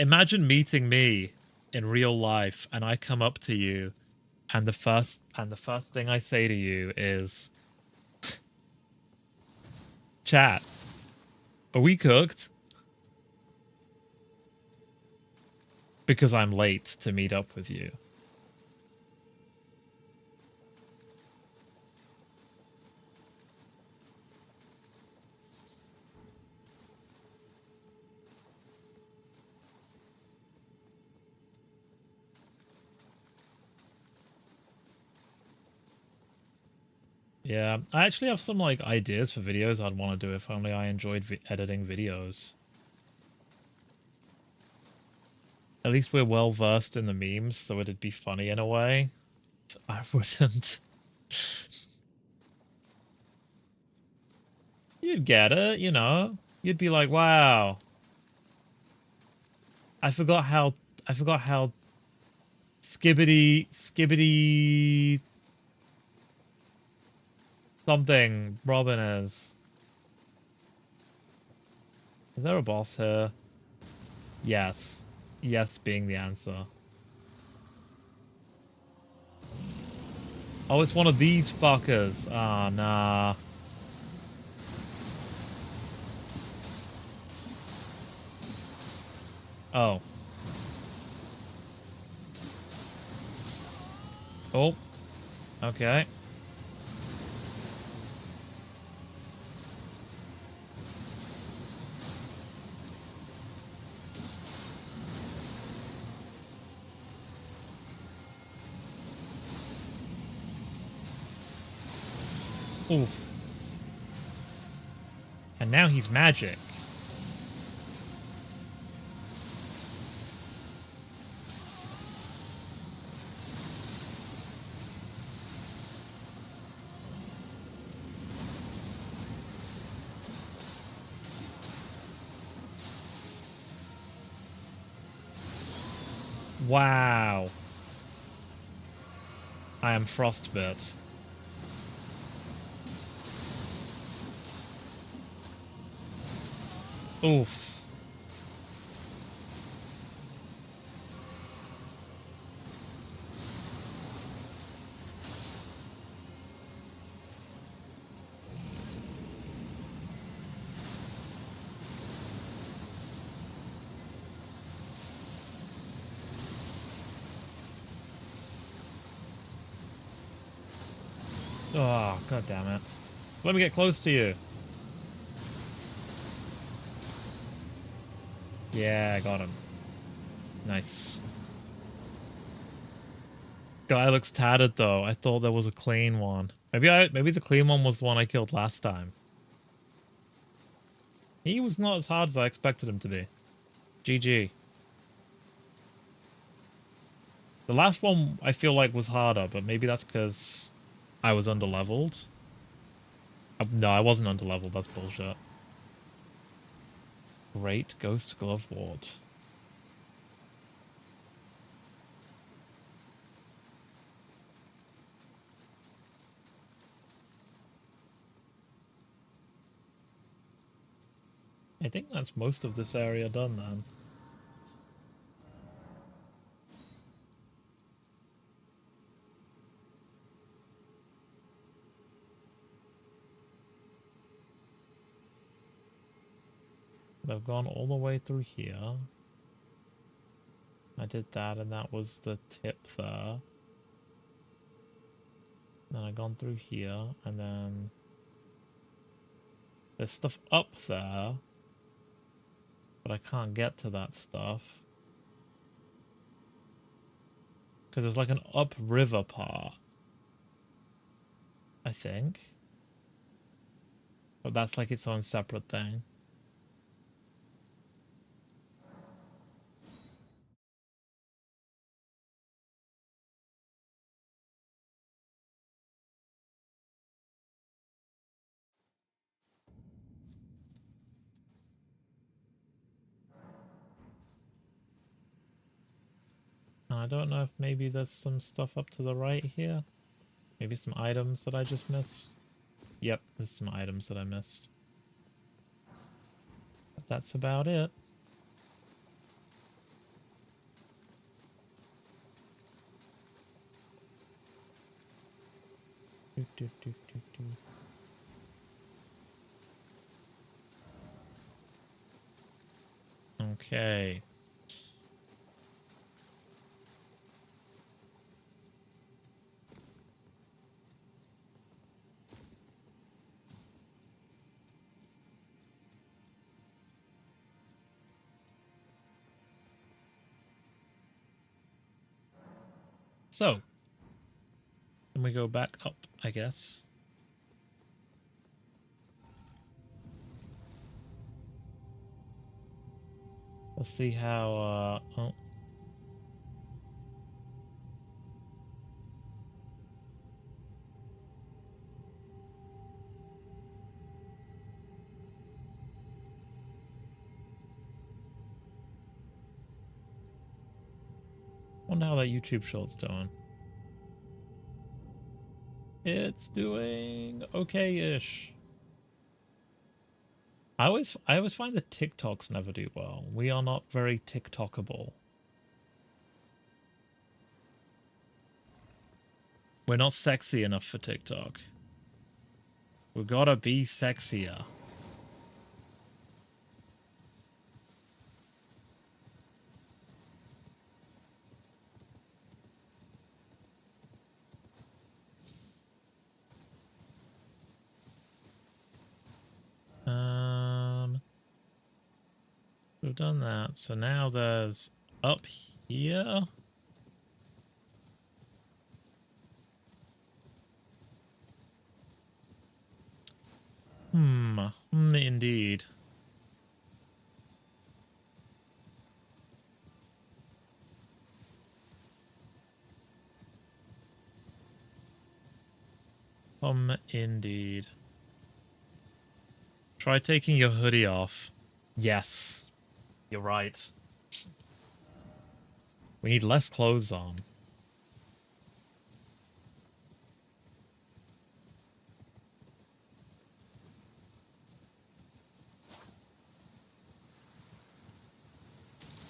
meeting me in real life, and I come up to you, and the first thing I say to you is, "Chat, are we cooked?" Because I'm late to meet up with you. Yeah, I actually have some like ideas for videos I'd want to do if only I enjoyed editing videos. At least we're well versed in the memes, so it'd be funny in a way. I wouldn't. You'd get it, you know. You'd be like, "Wow. I forgot how skibbity something Robin is." Is there a boss here? Yes. Yes being the answer. Oh, it's one of these fuckers. Ah, nah. Oh. Oh. Okay. Oof. And now he's magic. Wow. I am frostbit. Oof. Oh, god damn it. Let me get close to you. Yeah, I got him. Nice. Guy looks tattered though. I thought there was a clean one. Maybe the clean one was the one I killed last time. He was not as hard as I expected him to be. GG. The last one I feel like was harder, but maybe that's because I was underleveled. No, I wasn't underleveled. That's bullshit. Great Ghost Glove Ward. I think that's most of this area done then. I've gone all the way through here. I did that, and that was the tip there. Then I've gone through here, and then there's stuff up there, but I can't get to that stuff. Because there's like an upriver part, I think. But that's like its own separate thing. I don't know if maybe there's some stuff up to the right here. Maybe some items that I just missed. Yep, there's some items that I missed. But that's about it. Do, do, do, do, do. Okay. So, then we go back up, I guess. Let's see how, oh. Wonder how that YouTube short's doing. It's doing okay-ish. I always find the TikToks never do well. We are not very TikTokable. We're not sexy enough for TikTok. We gotta be sexier. We've done that. So now there's up here. Indeed. Indeed. Try taking your hoodie off. Yes. You're right. We need less clothes on.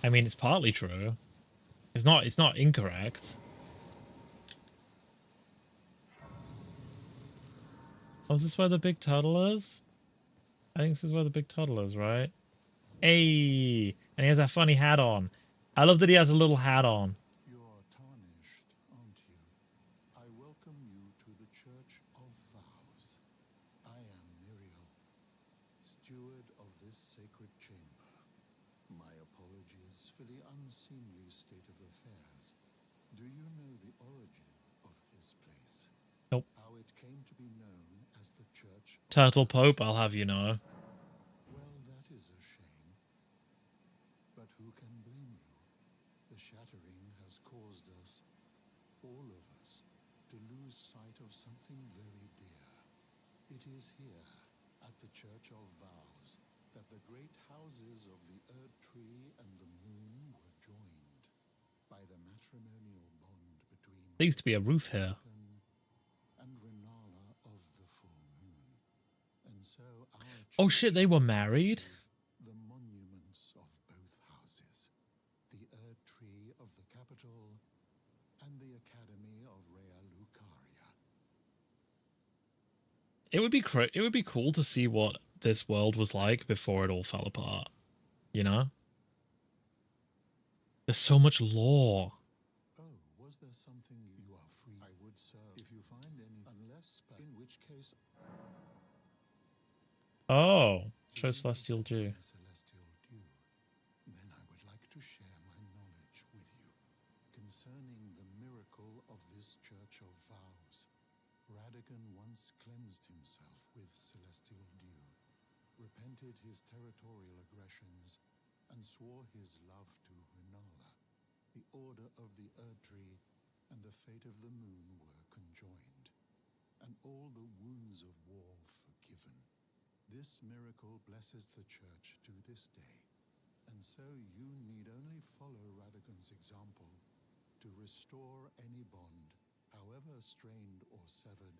I mean, it's partly true. It's not incorrect. Oh, is this where the big turtle is? I think this is where the big turtle is, right? Hey! And he has that funny hat on. I love that he has a little hat on. You're tarnished, aren't you? I welcome you to the Church of Vows. I am Miriel, steward of this sacred chamber. My apologies for the unseemly state of affairs. Do you know the origin of this place? Nope. How it came to be known as the Church of Turtle Vows? Pope, I'll have you know. Well, that is a shame. But who can blame you? The shattering has caused us, all of us, to lose sight of something very dear. It is here, at the Church of Vows, that the great houses of the Erd Tree and the Moon were joined by the matrimonial bond between There used to be a roof here. Radagon and Renala of the Full Moon. And so our Oh church shit, they were married? the monuments of both houses, the Erd Tree of the capital and the Academy of Rea Lucaria. It would be cool to see what this world was like before it all fell apart. You know? There's so much lore. Oh, was there something you are free? I would serve if you find any, unless, in which case, Oh, show you Celestial possess Dew. my celestial dew. Then I would like to share my knowledge with you concerning the miracle of this Church of Vows. Radagon once cleansed himself with celestial dew, repented his territorial aggressions, and swore his love to Renala. The order of the Erd Tree and the fate of the moon were conjoined, and all the wounds of war forgiven. This miracle blesses the Church to this day, and so you need only follow Radagon's example to restore any bond, however strained or severed,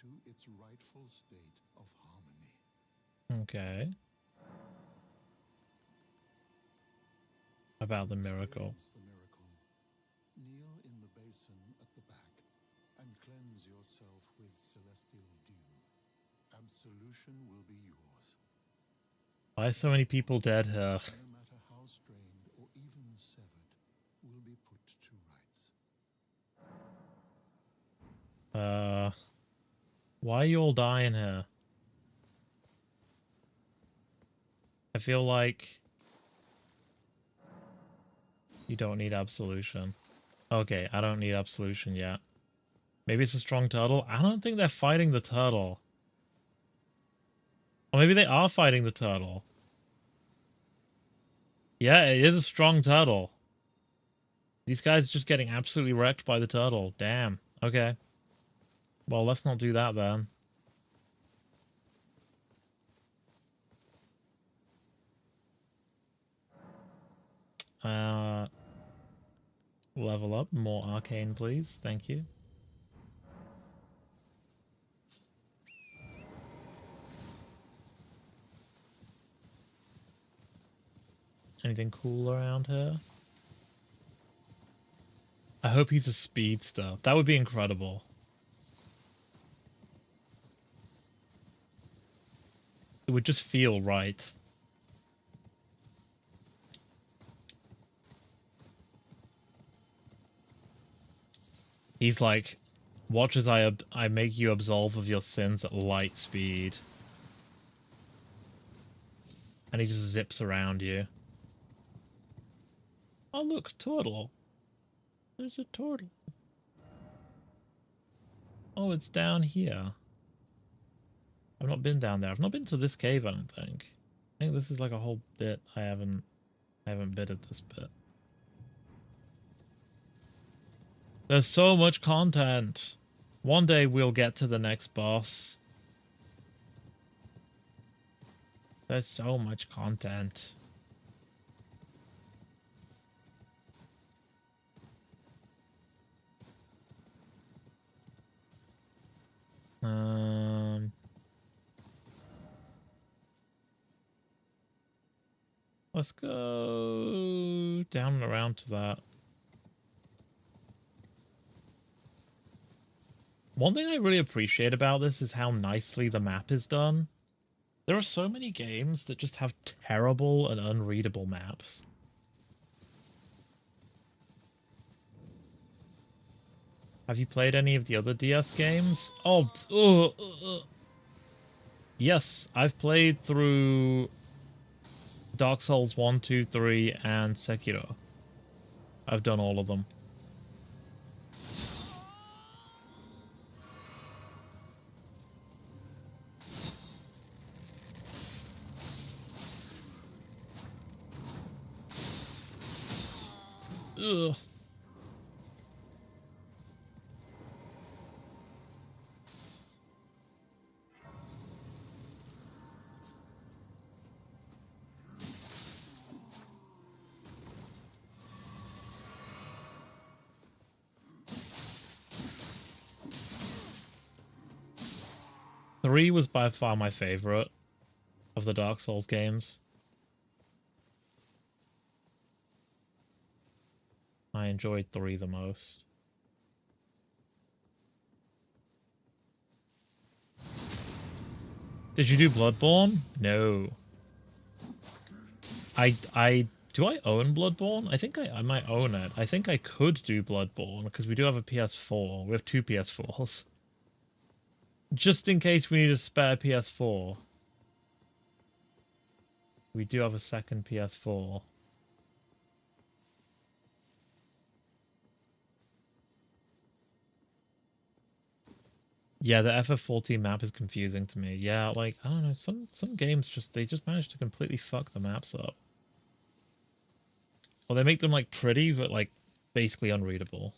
to its rightful state of harmony. Okay. About the miracle. Experience the miracle. Kneel in the basin at the back and cleanse yourself with celestial dew. Absolution will be yours. Why are so many people dead here? No matter how strained or even severed, will be put to rights. Why are you all dying here? I feel like you don't need absolution. Okay, I don't need absolution yet. Maybe it's a strong turtle. I don't think they're fighting the turtle. Or maybe they are fighting the turtle. Yeah, it is a strong turtle. These guys are just getting absolutely wrecked by the turtle. Damn. Okay. Well, let's not do that then. Level up. More arcane, please. Thank you. Anything cool around here? I hope he's a speedster. That would be incredible. It would just feel right. He's like, watch as I make you absolve of your sins at light speed. And he just zips around you. Oh look, turtle. There's a turtle. Oh, it's down here. I've not been down there. I've not been to this cave, I don't think. I think this is like a whole bit I haven't been at this bit. There's so much content. One day we'll get to the next boss. There's so much content. Let's go down and around to that. One thing I really appreciate about this is how nicely the map is done. There are so many games that just have terrible and unreadable maps. Have you played any of the other DS games? Yes, I've played through Dark Souls 1, 2, 3, and Sekiro. I've done all of them. Ugh. 3 was by far my favorite of the Dark Souls games. I enjoyed 3 the most. Did you do Bloodborne? No. Do I own Bloodborne? I think I might own it. I think I could do Bloodborne because we do have a PS4. We have 2 PS4s. Just in case we need a spare PS4. We do have a second PS4. Yeah, the FF14 map is confusing to me. Yeah, like, I don't know, some games they just manage to completely fuck the maps up. Well, they make them like pretty, but like basically unreadable.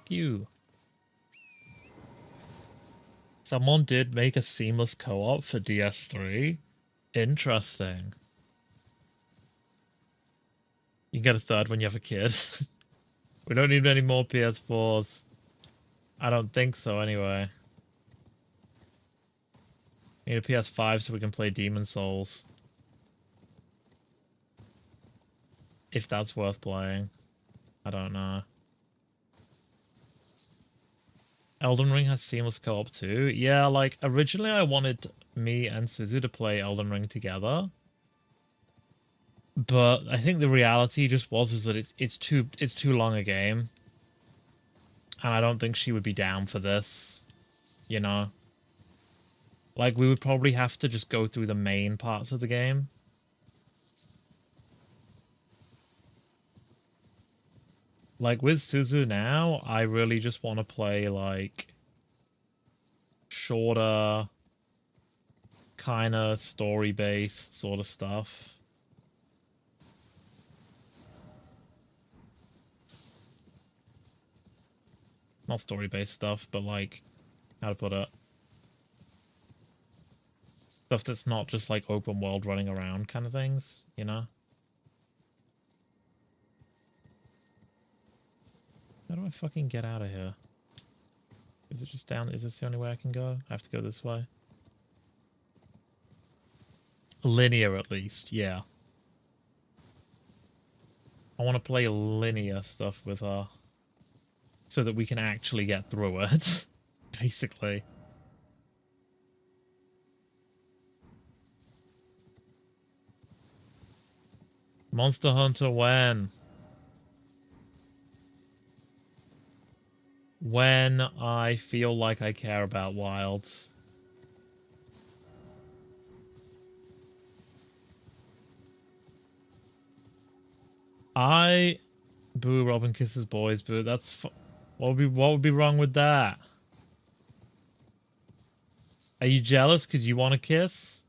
You. Someone did make a seamless co-op for DS3. Interesting. You can get a third when you have a kid. We don't need any more PS4s. I don't think so anyway. Need a PS5 so we can play Demon Souls. If that's worth playing. I don't know. Elden Ring has seamless co-op too. Yeah, like originally I wanted me and Suzu to play Elden Ring together. But I think the reality just is that it's too long a game. And I don't think she would be down for this. You know? Like we would probably have to just go through the main parts of the game. Like with Suzu now, I really just want to play like shorter kind of story-based sort of stuff. Not story-based stuff, but like, how to put it? Stuff that's not just like open world running around kind of things, you know? How do I fucking get out of here? Is it just down? Is this the only way I can go? I have to go this way. Linear, at least, yeah. I want to play linear stuff with her. so that we can actually get through it, basically. Monster Hunter when? When I feel like I care about wilds. Boo, Robin kisses boys, boo. That's what would be wrong with that? Are you jealous because you want to kiss?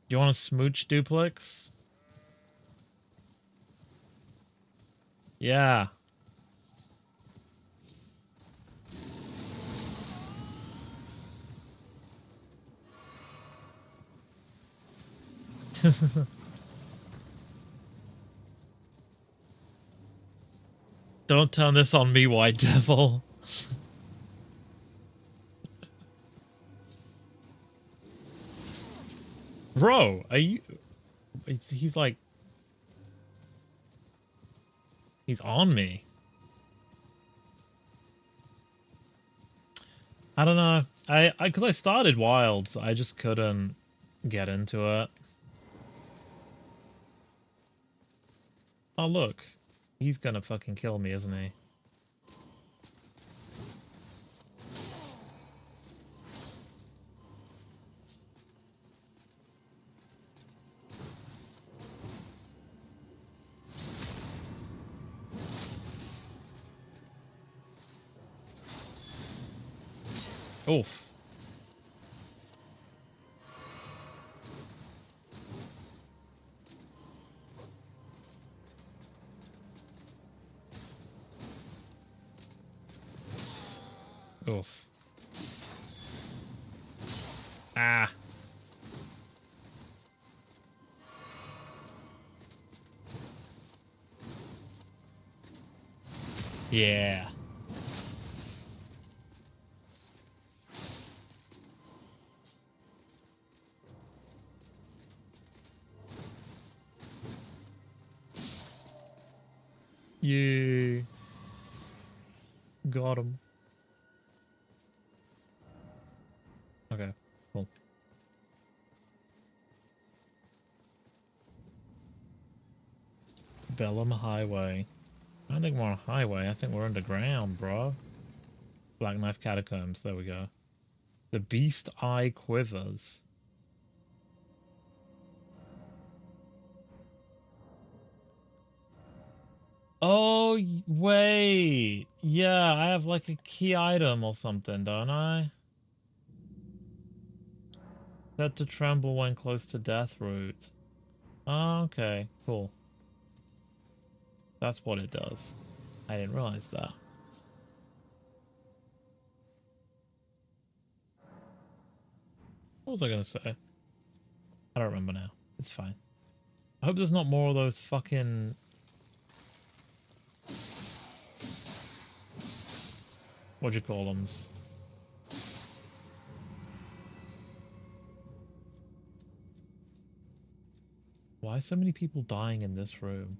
Do you want to smooch, Duplex? Yeah. Don't turn this on me, White Devil. Bro, are you... He's like... He's on me. I don't know. Because I started Wilds, I just couldn't get into it. Oh, look. He's gonna fucking kill me, isn't he? Oof. Oof. Ah. Yeah. Yeah. Got him. Okay, cool. Bellum Highway. I don't think we're on a highway. I think we're underground, bro. Black Knife Catacombs. There we go. The Beast Eye Quivers. Oh, wait. Yeah, I have like a key item or something, don't I? Set to tremble when close to death root. Oh, okay, cool. That's what it does. I didn't realize that. What was I gonna say? I don't remember now. It's fine. I hope there's not more of those fucking... What'd you call them? Why are so many people dying in this room?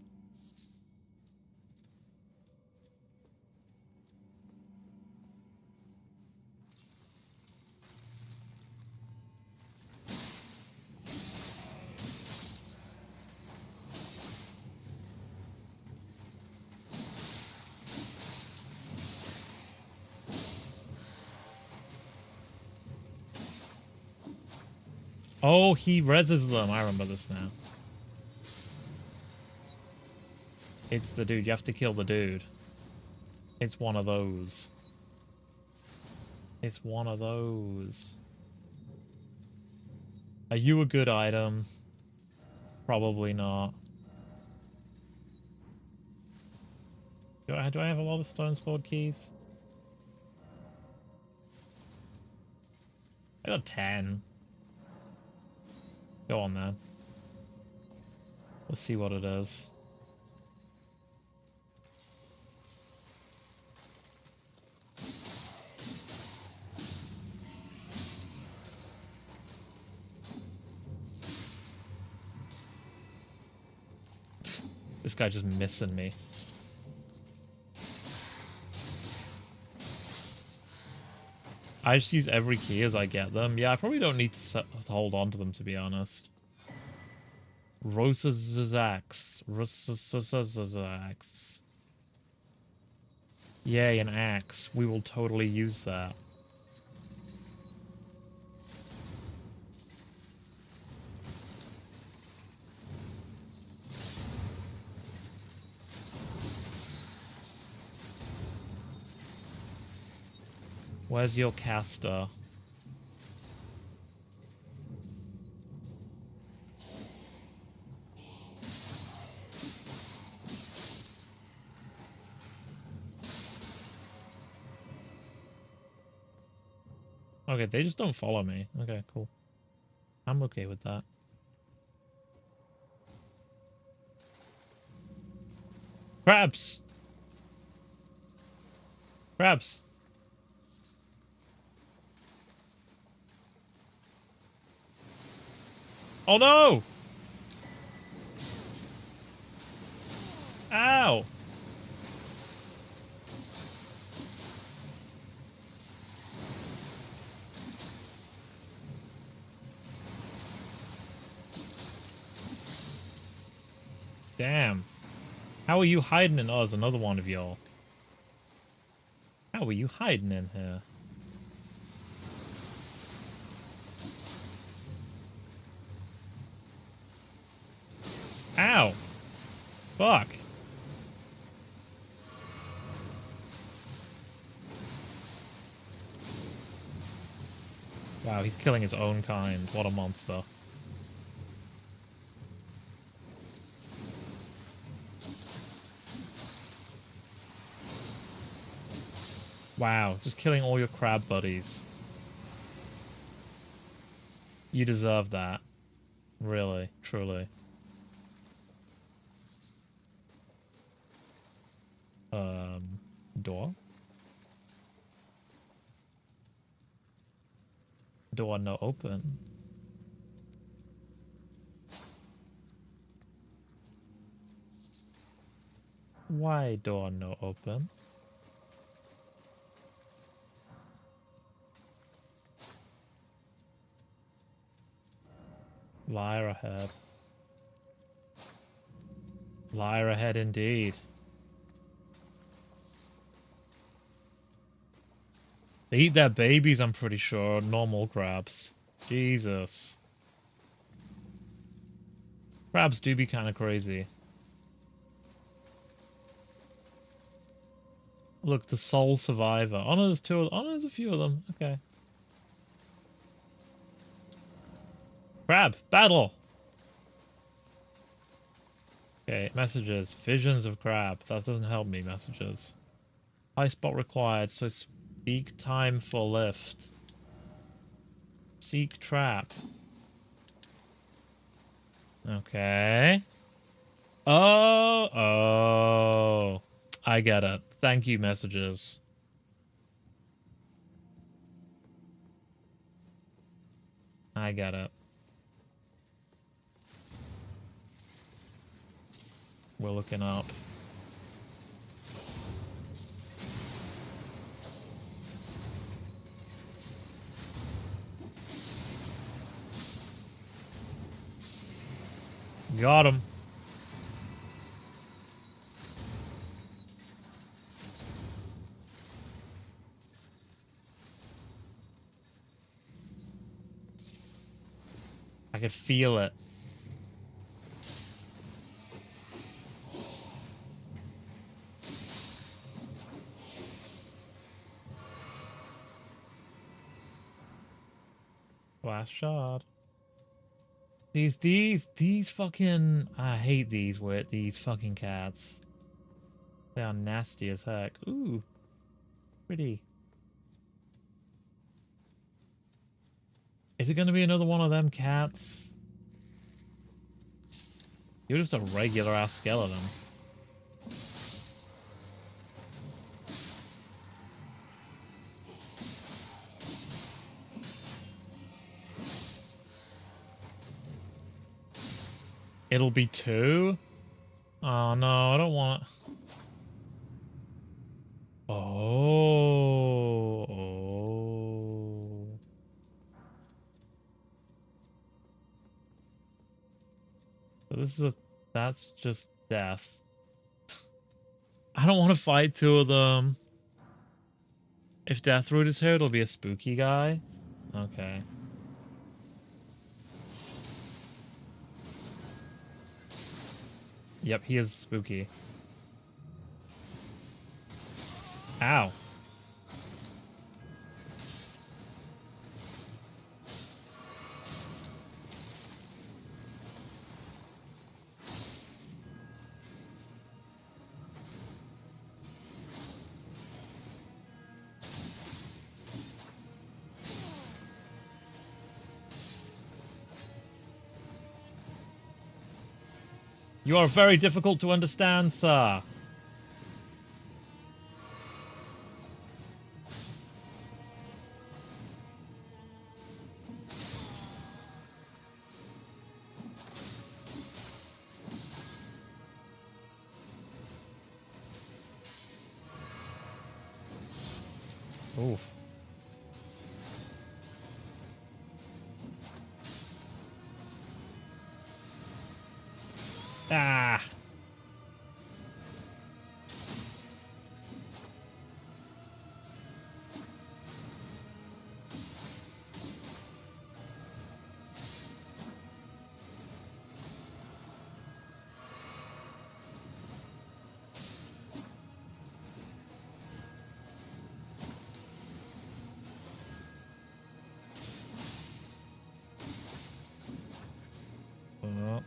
Oh, he reses them. I remember this now. It's the dude. You have to kill the dude. It's one of those. It's one of those. Are you a good item? Probably not. Do I have a lot of stone sword keys? I got 10. Go on then. Let's see what it is. This guy just missing me. I just use every key as I get them. Yeah, I probably don't need to hold on to them, to be honest. Rosazax. Rosazax. Yay, an axe. We will totally use that. Where's your caster? Okay, they just don't follow me. Okay, cool. I'm okay with that. Crabs! Crabs! Oh no! Ow! Damn. How are you hiding in us? Another one of y'all. How are you hiding in here? Ow! Fuck. Wow, he's killing his own kind. What a monster. Wow, just killing all your crab buddies. You deserve that. Really, truly. Door? Door no open. Why door no open? Liar ahead. Liar ahead indeed. They eat their babies, I'm pretty sure. Normal crabs. Jesus. Crabs do be kind of crazy. Look, the sole survivor. Oh no, there's two of them. Oh no, there's a few of them. Okay. Crab, battle! Okay, messages. Visions of crab. That doesn't help me, messages. High spot required, so speak time for lift. Seek trap. Okay. Oh. I get it. Thank you, messages. I get it. We're looking up. Got him. I could feel it. Last shot. These fucking, I hate these fucking cats. They are nasty as heck. Ooh. Pretty. Is it gonna be another one of them cats? You're just a regular ass skeleton. It'll be two? Oh no, I don't want... Oh. this is a... That's just death. I don't want to fight two of them. If Deathroot is here, it'll be a spooky guy. Okay. Yep, he is spooky. Ow. You are very difficult to understand, sir. Oof. Ah. Oh.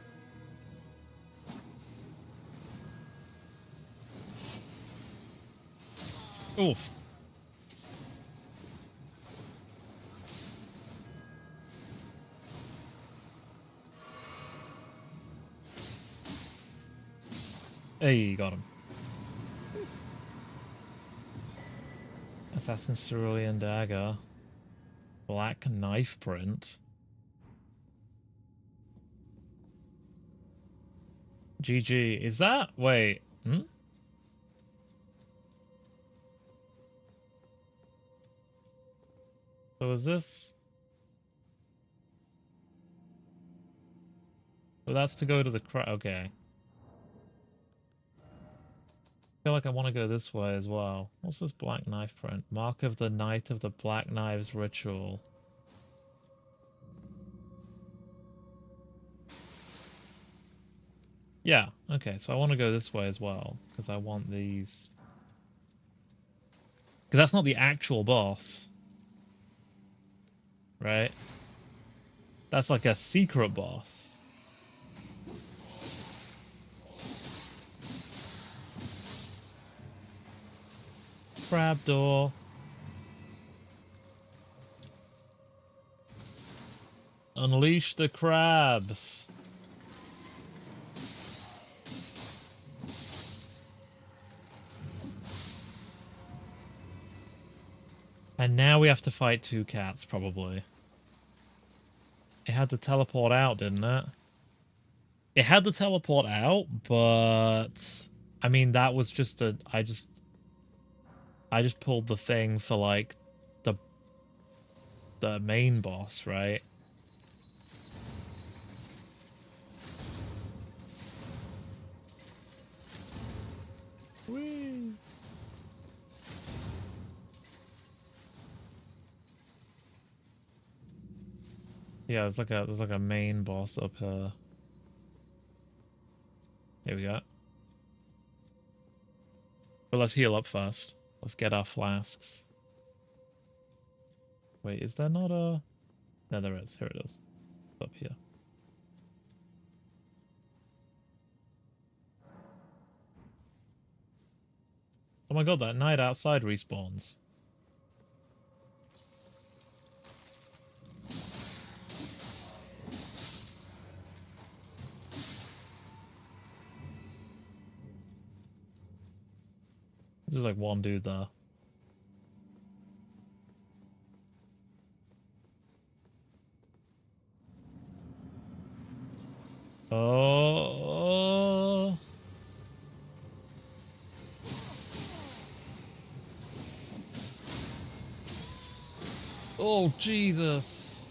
Oof. Hey, got him. Assassin's Cerulean Dagger. Black Knife Print. GG. Is that... Wait. Hmm? So is this... So that's to go to the... Okay. I feel like I want to go this way as well. What's this black knife print? Mark of the Knight of the Black Knives Ritual. Yeah, okay, so I want to go this way as well, because I want these... Because that's not the actual boss. Right? That's like a secret boss. Crab door. Unleash the crabs. And now we have to fight two cats, probably. It had to teleport out, didn't it? It had to teleport out, but... I mean, that was just a... I just pulled the thing for, like, the main boss, right? Whee! Yeah, there's like a main boss up here. Here we go. But let's heal up first. Let's get our flasks. Wait, is there not a... No, there is. Here it is. It's up here. Oh my god, that knight outside respawns. There's like one dude there. Oh. Oh, Jesus.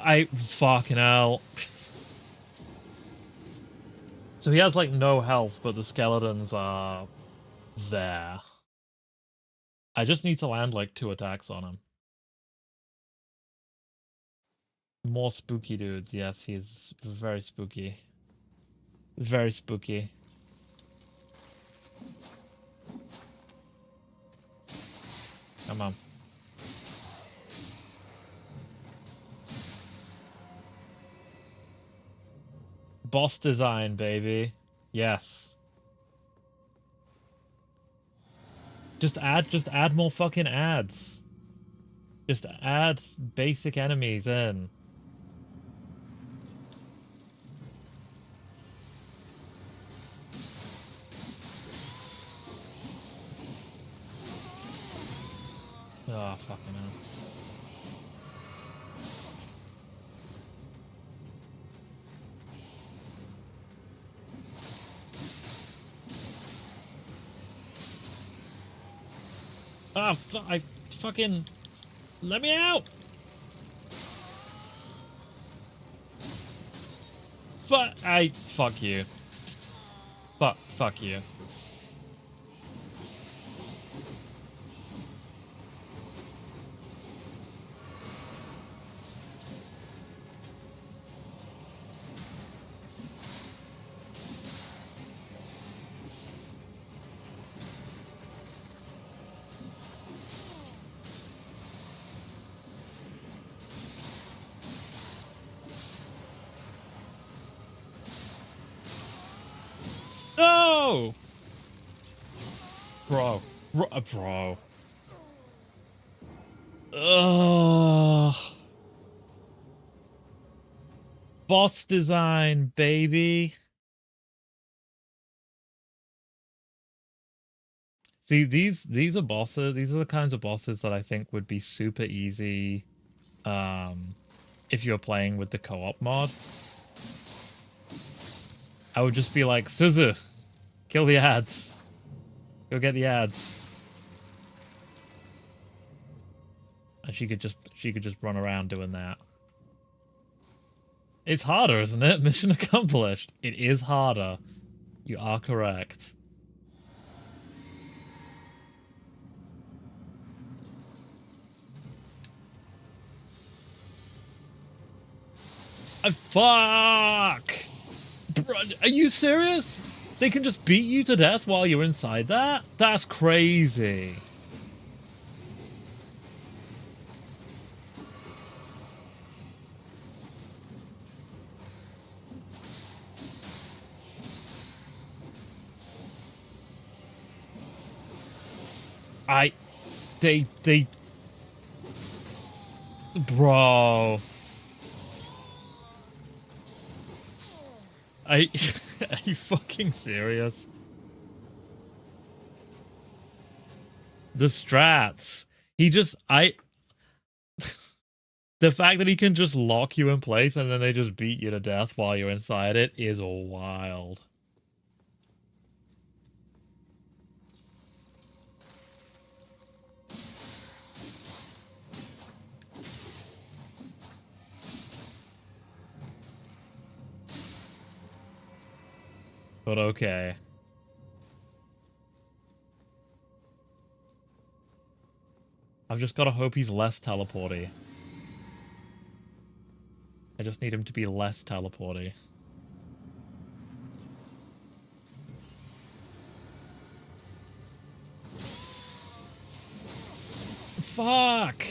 I fucking hell. So he has like no health, but the skeletons are there. I just need to land like 2 attacks on him. More spooky dudes. Yes, he's very spooky. Very spooky. Come on. Boss design, baby. Yes. Just add more fucking ads. Just add basic enemies in. Oh, fucking hell. Ah, I fucking... Let me out! Fuck you. Fuck you. No! Bro. Bro. Ugh. Boss design, baby. See, these are bosses. These are the kinds of bosses that I think would be super easy if you're playing with the co-op mod. I would just be like, Suzu, kill the ads. Go get the ads. And she could just run around doing that. It's harder, isn't it? Mission accomplished. It is harder. You are correct. Fuck! Bro, are you serious? They can just beat you to death while you're inside that? That's crazy. They... Bro... Are you fucking serious? The strats. The fact that he can just lock you in place and then they just beat you to death while you're inside it is wild. But okay. I've just got to hope he's less teleporty. I just need him to be less teleporty. Fuck!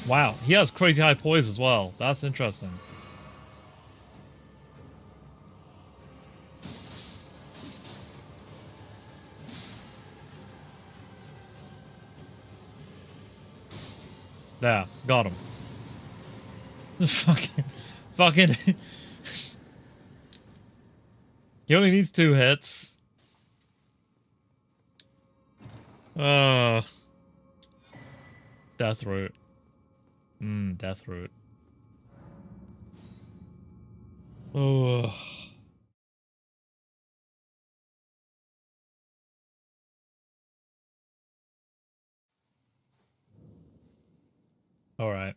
Wow, he has crazy high poise as well. That's interesting. There, got him. Fucking. He only needs 2 hits. Oh. Death root. Death root. Oh. Alright.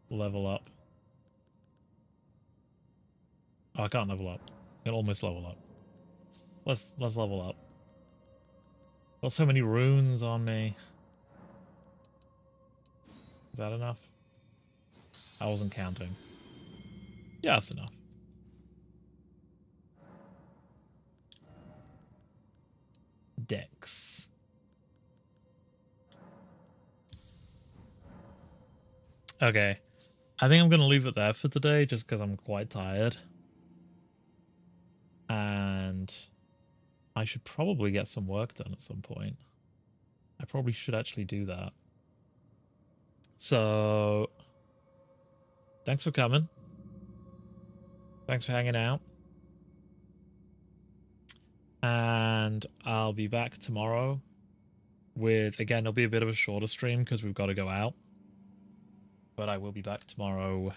Level up. Oh, I can't level up. I can almost level up. Let's level up. Got so many runes on me. Is that enough? I wasn't counting. Yeah, that's enough. Dex. Okay. I think I'm going to leave it there for today just because I'm quite tired. And I should probably get some work done at some point. I probably should actually do that. So, thanks for coming. Thanks for hanging out. And I'll be back tomorrow with, again, it'll be a bit of a shorter stream because we've got to go out. But I will be back tomorrow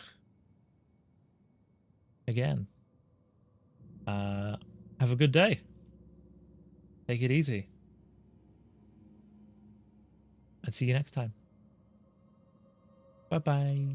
again. Have a good day. Take it easy. And see you next time. Bye-bye.